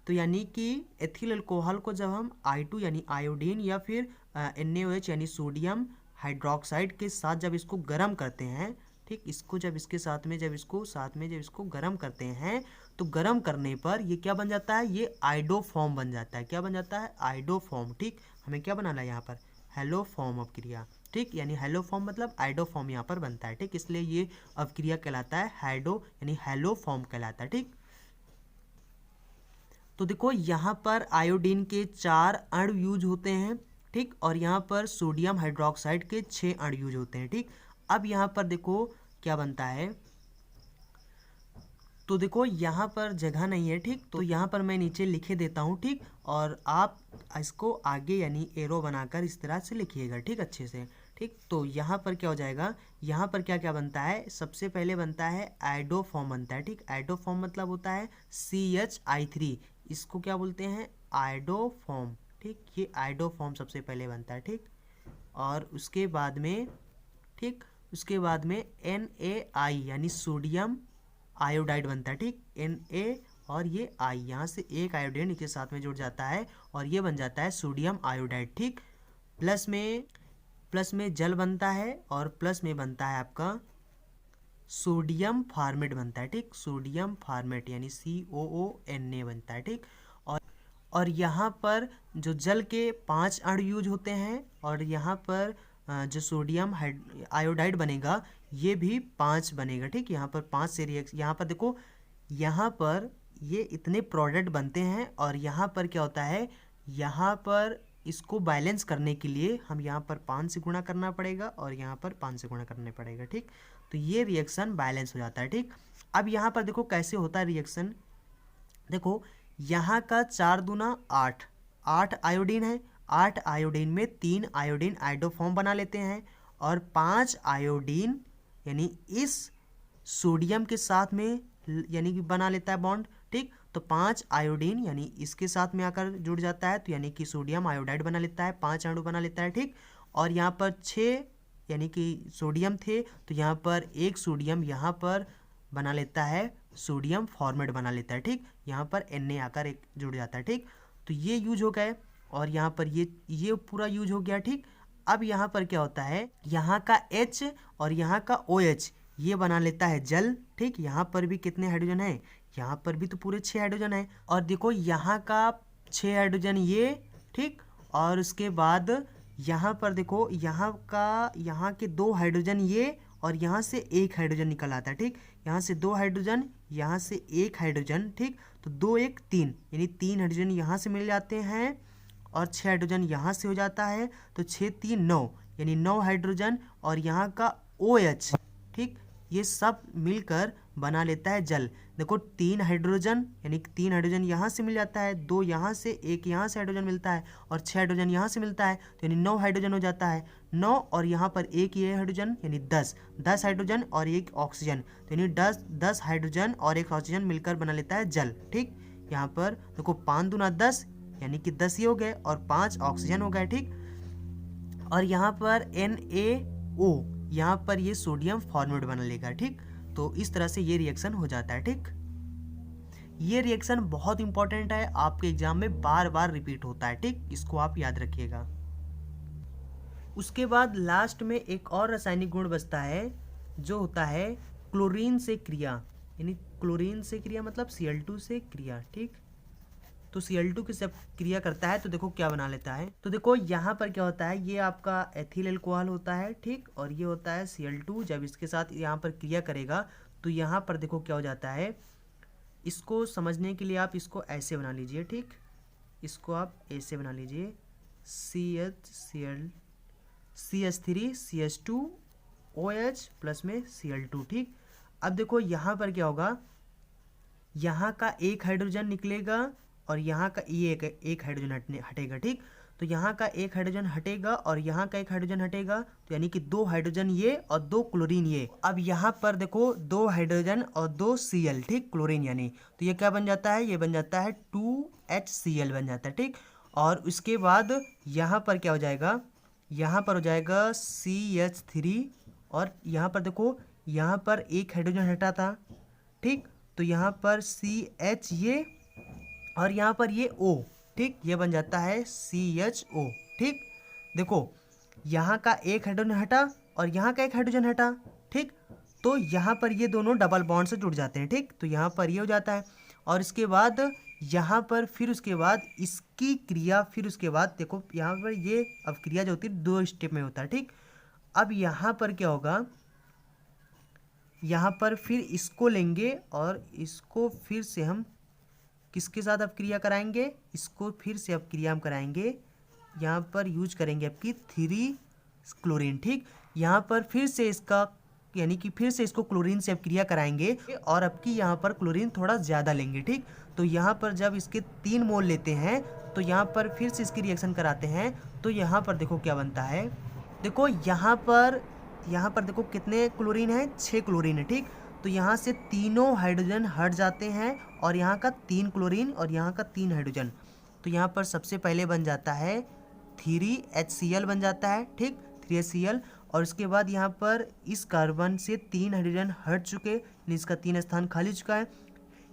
तो यानी कि एथिल अल्कोहल को जब हम I2 यानी आयोडीन या फिर NaOH यानी सोडियम हाइड्रोक्साइड के साथ जब इसको गर्म करते हैं, ठीक, इसको जब इसके साथ में जब इसको गर्म करते हैं तो गर्म करने पर ये क्या बन जाता है, ये आइडोफॉर्म बन जाता है। क्या बन जाता है, आइडोफॉर्म, ठीक। हमें क्या बनाना है यहाँ पर, हेलोफॉर्म अपक्रिया, ठीक, यानी हेलोफॉर्म मतलब आइडोफॉर्म यहाँ पर बनता है, ठीक। इसलिए ये अपक्रिया कहलाता है हाइडो यानी हेलोफॉर्म कहलाता है, ठीक। तो देखो यहाँ पर आयोडीन के 4 अणु यूज होते हैं, ठीक, और यहाँ पर सोडियम हाइड्रोक्साइड के 6 अणु यूज होते हैं, ठीक। अब यहाँ पर देखो क्या बनता है, तो देखो यहाँ पर जगह नहीं है, ठीक, तो यहाँ पर मैं नीचे लिखे देता हूँ, ठीक, और आप इसको आगे यानी एरो बनाकर इस तरह से लिखिएगा, ठीक, अच्छे से, ठीक। तो यहाँ पर क्या हो जाएगा, यहाँ पर क्या क्या बनता है, सबसे पहले बनता है आइडोफॉर्म बनता है, ठीक। आइडोफॉर्म मतलब होता है CHI3, इसको क्या बोलते हैं, आइडोफॉर्म, ठीक। ये आइडोफॉर्म सबसे पहले बनता है, ठीक। और उसके बाद में, ठीक, उसके बाद में NaI यानी सोडियम आयोडाइड बनता है, ठीक। Na और ये I, यहाँ से एक आयोडीन इसके साथ में जुड़ जाता है और ये बन जाता है सोडियम आयोडाइड, ठीक। प्लस में जल बनता है और प्लस में बनता है आपका सोडियम फार्मेट बनता है, ठीक। सोडियम फार्मेट यानी COONA बनता है, ठीक। और यहाँ पर जो जल के 5 अणु यूज होते हैं और यहाँ पर जो सोडियम आयोडाइड बनेगा ये भी 5 बनेगा, ठीक। यहाँ पर 5 से रिएक्शन, यहाँ पर देखो यहाँ पर ये इतने प्रोडक्ट बनते हैं और यहाँ पर क्या होता है, यहाँ पर इसको बैलेंस करने के लिए हम यहाँ पर 5 से गुणा करना पड़ेगा और यहाँ पर 5 से गुणा करना पड़ेगा, ठीक। तो ये रिएक्शन बैलेंस हो जाता है, ठीक। अब यहाँ पर देखो कैसे होता है रिएक्शन, देखो यहाँ का 4 दूना 8, 8 आयोडीन है, 8 आयोडीन में 3 आयोडीन आइडोफॉर्म बना लेते हैं और 5 आयोडीन यानी इस सोडियम के साथ में यानी कि बना लेता है बॉन्ड, ठीक। तो 5 आयोडीन यानी इसके साथ में आकर जुड़ जाता है तो यानी कि सोडियम आयोडाइड बना लेता है, 5 अणु बना लेता है, ठीक। और यहाँ पर 6 यानी कि सोडियम थे तो यहाँ पर एक सोडियम यहाँ पर बना लेता है, सोडियम फॉर्मेट बना लेता है, ठीक। यहाँ पर Na आकर एक जुड़ जाता है, ठीक। तो ये यूज हो गए और यहाँ पर ये पूरा यूज हो गया, ठीक। अब यहाँ पर क्या होता है, यहाँ का H और यहाँ का OH ये बना लेता है जल, ठीक। यहाँ पर भी कितने हाइड्रोजन है, यहाँ पर भी तो पूरे 6 हाइड्रोजन है और देखो यहाँ का 6 हाइड्रोजन ये, ठीक। और उसके बाद यहाँ पर देखो यहाँ के 2 हाइड्रोजन ये और यहाँ से 1 हाइड्रोजन निकल आता है, ठीक। यहाँ से 2 हाइड्रोजन, यहाँ से 1 हाइड्रोजन, ठीक। तो 2 1 3 यानी 3 हाइड्रोजन यहाँ से मिल जाते हैं और 6 हाइड्रोजन यहाँ से हो जाता है तो 6 3 9 यानी 9 हाइड्रोजन और यहाँ का OH, ठीक। ये सब मिलकर बना लेता है जल। देखो 3 हाइड्रोजन यानी 3 हाइड्रोजन यहाँ से मिल जाता है, 2 यहाँ से, 1 यहाँ से हाइड्रोजन मिलता है और 6 हाइड्रोजन यहाँ से मिलता है तो यानी 9 हाइड्रोजन हो जाता है, 9 और यहाँ पर 1 ये हाइड्रोजन यानी 10 हाइड्रोजन और 1 ऑक्सीजन तो यानी 10 हाइड्रोजन और 1 ऑक्सीजन मिलकर बना लेता है जल, ठीक। यहाँ पर देखो 5 दूना 10 यानी कि 10 ही हो गए और 5 ऑक्सीजन हो गए, ठीक। और यहाँ पर NaO यहाँ पर ये सोडियम फॉर्मेट बना लेगा, ठीक। तो इस तरह से ये रिएक्शन हो जाता है, ठीक। ये रिएक्शन बहुत इंपॉर्टेंट है, आपके एग्जाम में बार बार रिपीट होता है, ठीक। इसको आप याद रखिएगा। उसके बाद लास्ट में एक और रासायनिक गुण बचता है जो होता है क्लोरीन से क्रिया, यानी क्लोरीन से क्रिया मतलब Cl2 से क्रिया, ठीक। तो Cl2 के साथ क्रिया करता है तो देखो क्या बना लेता है, तो देखो यहाँ पर क्या होता है, ये आपका एथिल अल्कोहल होता है, ठीक। और ये होता है Cl2, जब इसके साथ यहाँ पर क्रिया करेगा तो यहाँ पर देखो क्या हो जाता है, इसको समझने के लिए आप इसको ऐसे बना लीजिए, ठीक। इसको आप ऐसे बना लीजिए CH3CH2 OH प्लस में Cl2, ठीक। अब देखो यहाँ पर क्या होगा, यहाँ का 1 हाइड्रोजन निकलेगा और यहाँ का ये एक हाइड्रोजन हटेगा, ठीक। तो यहाँ का एक हाइड्रोजन हटेगा और यहाँ का एक हाइड्रोजन हटेगा, तो यानी कि 2 हाइड्रोजन ये और 2 क्लोरीन ये। अब यहाँ पर देखो 2 हाइड्रोजन और 2 Cl, ठीक, क्लोरीन यानी, तो ये क्या बन जाता है, ये बन जाता है 2HCl बन जाता है, ठीक। और उसके बाद यहाँ पर क्या हो जाएगा, यहाँ पर हो जाएगा CH3, और यहाँ पर देखो यहाँ पर एक हाइड्रोजन हटा था, ठीक, तो यहाँ पर CH ये और यहाँ पर ये O, ठीक, ये बन जाता है CHO, ठीक। देखो यहाँ का एक हाइड्रोजन हटा और यहाँ का एक हाइड्रोजन हटा, ठीक, तो यहाँ पर ये दोनों डबल बॉन्ड से जुड़ जाते हैं, ठीक, तो यहाँ पर ये हो जाता है। और इसके बाद यहाँ पर फिर उसके बाद इसकी क्रिया, फिर उसके बाद देखो यहाँ पर ये अब क्रिया जो होती है 2 स्टेप में होता है, ठीक। अब यहाँ पर क्या होगा, यहाँ पर फिर इसको लेंगे और इसको फिर से हम किसके साथ अब क्रिया कराएंगे, इसको फिर से अब क्रिया हम कराएंगे, यहाँ पर यूज करेंगे आपकी 3 क्लोरीन, ठीक। यहाँ पर फिर से इसका यानी कि फिर से इसको क्लोरीन से अब क्रिया कराएंगे और अब की यहाँ पर क्लोरीन थोड़ा ज़्यादा लेंगे, ठीक। तो यहाँ पर जब इसके 3 मोल लेते हैं तो यहाँ पर फिर से इसकी रिएक्शन कराते हैं, तो यहाँ पर देखो क्या बनता है, देखो यहाँ पर देखो कितने क्लोरीन है, 6 क्लोरीन है, ठीक। तो यहाँ से तीनों हाइड्रोजन हट जाते हैं और यहाँ का 3 क्लोरीन और यहाँ का 3 हाइड्रोजन, तो यहाँ पर सबसे पहले बन जाता है 3HCl बन जाता है, ठीक, 3HCl। और उसके बाद यहाँ पर इस कार्बन से 3 हाइड्रोजन हट चुके, इसका 3 स्थान खाली चुका है।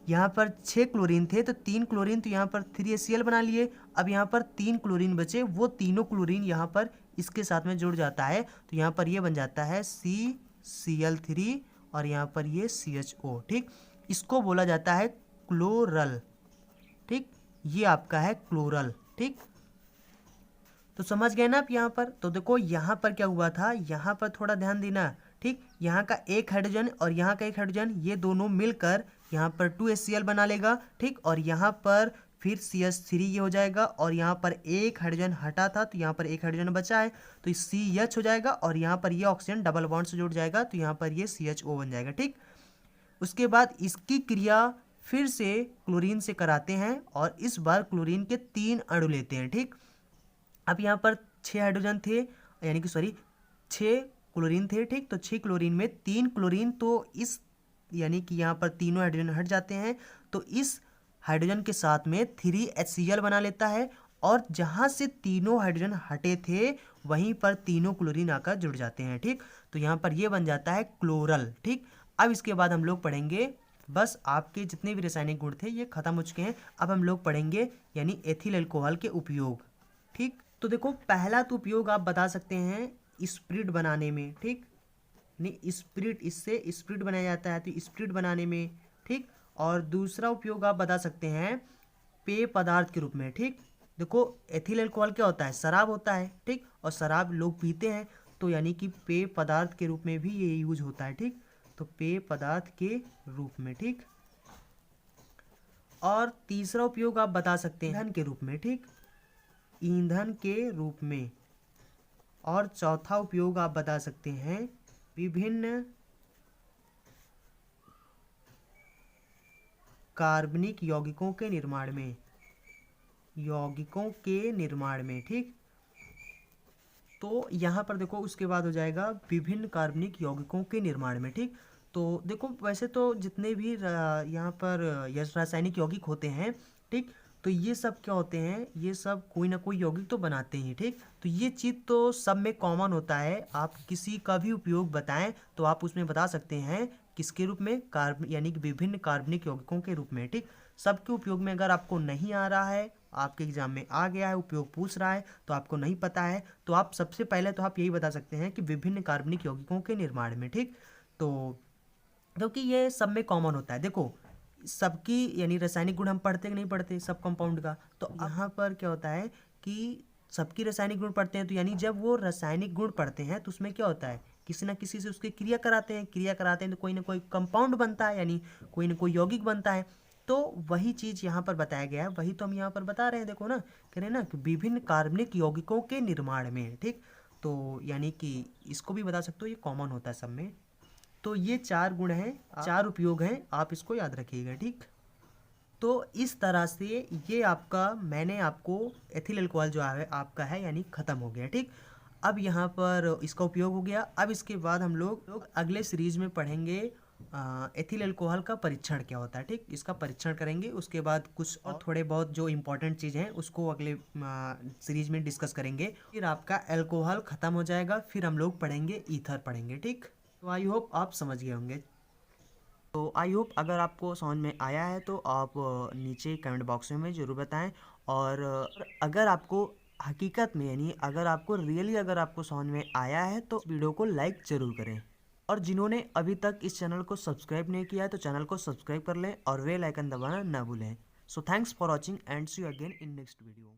यहाँ पर 6 क्लोरीन थे तो 3 क्लोरीन, तो यहाँ पर 3HCl बना लिए। अब यहाँ पर 3 क्लोरीन बचे, वो तीनों क्लोरीन यहाँ पर इसके साथ में जुड़ जाता है, तो यहाँ पर ये बन जाता है CCl3 और यहाँ पर ये CHO, ठीक। इसको बोला जाता है क्लोरल, ठीक, ये आपका है क्लोरल, ठीक। तो समझ गए ना आप यहाँ पर। तो देखो यहाँ पर क्या हुआ था, यहाँ पर थोड़ा ध्यान देना, ठीक। यहाँ का एक हाइड्रोजन और यहाँ का एक हाइड्रोजन ये दोनों मिलकर यहाँ पर 2HCl बना लेगा, ठीक। और यहाँ पर फिर CH3 ये हो जाएगा और यहाँ पर एक हाइड्रोजन हटा था तो यहाँ पर एक हाइड्रोजन बचा है तो CH हो जाएगा और यहाँ पर ये ऑक्सीजन डबल बॉन्ड से जुड़ जाएगा तो यहाँ पर ये CHO बन जाएगा, ठीक। उसके बाद इसकी क्रिया फिर से क्लोरीन से कराते हैं और इस बार क्लोरीन के 3 अणु लेते हैं, ठीक। अब यहाँ पर 6 हाइड्रोजन थे, यानी कि सॉरी 6 क्लोरीन थे, ठीक। तो 6 क्लोरीन में 3 क्लोरीन, तो इस यानी कि यहाँ पर तीनों हाइड्रोजन हट जाते हैं तो इस हाइड्रोजन के साथ में 3HCl बना लेता है और जहाँ से तीनों हाइड्रोजन हटे थे वहीं पर तीनों क्लोरीन आकर जुड़ जाते हैं, ठीक। तो यहाँ पर ये बन जाता है क्लोरल, ठीक। अब इसके बाद हम लोग पढ़ेंगे, बस आपके जितने भी रासायनिक गुण थे ये खत्म हो चुके हैं। अब हम लोग पढ़ेंगे यानी एथिल अल्कोहल के उपयोग, ठीक। तो देखो पहला तो उपयोग आप बता सकते हैं स्प्रिट बनाने में, ठीक, नहीं स्प्रिट, इससे स्प्रिट बनाया जाता है तो स्प्रिट बनाने में, ठीक। और दूसरा उपयोग आप बता सकते हैं पेय पदार्थ के रूप में, ठीक। देखो एथिल अल्कोहल क्या होता है, शराब होता है, ठीक, और शराब लोग पीते हैं तो यानी कि पेय पदार्थ के रूप में भी ये यूज होता है, ठीक। तो पेय पदार्थ के रूप में, ठीक। और तीसरा उपयोग आप बता सकते हैं ईंधन के रूप में, ठीक, ईंधन के रूप में। और चौथा उपयोग आप बता सकते हैं विभिन्न कार्बनिक यौगिकों के निर्माण में, यौगिकों के निर्माण में, ठीक। तो यहाँ पर देखो उसके बाद हो जाएगा विभिन्न कार्बनिक यौगिकों के निर्माण में, ठीक। तो देखो वैसे तो जितने भी यहाँ पर रासायनिक यौगिक होते हैं, ठीक, तो ये सब क्या होते हैं, ये सब कोई ना कोई यौगिक तो बनाते हैं, ठीक। तो ये चीज़ तो सब में कॉमन होता है। आप किसी का भी उपयोग बताएं तो आप उसमें बता सकते हैं किसके रूप में, यानी कि विभिन्न कार्बनिक यौगिकों के रूप में, ठीक। सबके उपयोग में अगर आपको नहीं आ रहा है, आपके एग्जाम में आ गया है, उपयोग पूछ रहा है तो आपको नहीं पता है, तो आप सबसे पहले तो आप यही बता सकते हैं कि विभिन्न कार्बनिक यौगिकों के निर्माण में, ठीक। तो क्योंकि ये सब में कॉमन होता है। देखो सबकी यानी रासायनिक गुण हम पढ़ते कि नहीं पढ़ते सब कंपाउंड का, तो यहाँ पर क्या होता है कि सबकी रासायनिक गुण पढ़ते हैं तो यानी जब वो रासायनिक गुण पढ़ते हैं तो उसमें क्या होता है, किसी ना किसी से उसकी क्रिया कराते हैं, क्रिया कराते हैं तो कोई ना कोई कंपाउंड बनता है, यानी कोई ना कोई यौगिक बनता है। तो वही चीज़ यहाँ पर बताया गया है, वही तो हम यहाँ पर बता रहे हैं। देखो ना, कह रहे हैं ना कि विभिन्न कार्बनिक यौगिकों के निर्माण में, ठीक। तो यानी कि इसको भी बता सकते हो, ये कॉमन होता है सब में। तो ये 4 गुण हैं, 4 उपयोग हैं, आप इसको याद रखिएगा, ठीक। तो इस तरह से ये आपका मैंने आपको एथिल अल्कोहल जो है आपका है यानी ख़त्म हो गया, ठीक। अब यहाँ पर इसका उपयोग हो गया। अब इसके बाद हम लोग अगले सीरीज में पढ़ेंगे एथिल अल्कोहल का परीक्षण क्या होता है, ठीक। इसका परीक्षण करेंगे, उसके बाद कुछ और थोड़े बहुत जो इम्पोर्टेंट चीज़ हैं उसको अगले सीरीज में डिस्कस करेंगे। फिर आपका अल्कोहल ख़त्म हो जाएगा, फिर हम लोग पढ़ेंगे ईथर पढ़ेंगे, ठीक। तो आई होप आप समझ गए होंगे। तो आई होप अगर आपको समझ में आया है तो आप नीचे कमेंट बॉक्स में ज़रूर बताएं। और अगर आपको हकीकत में यानी अगर आपको रियली अगर आपको समझ में आया है तो वीडियो को लाइक ज़रूर करें। और जिन्होंने अभी तक इस चैनल को सब्सक्राइब नहीं किया है तो चैनल को सब्सक्राइब कर लें और बेल आइकन दबाना ना भूलें। So thanks for watching and see you again in next video.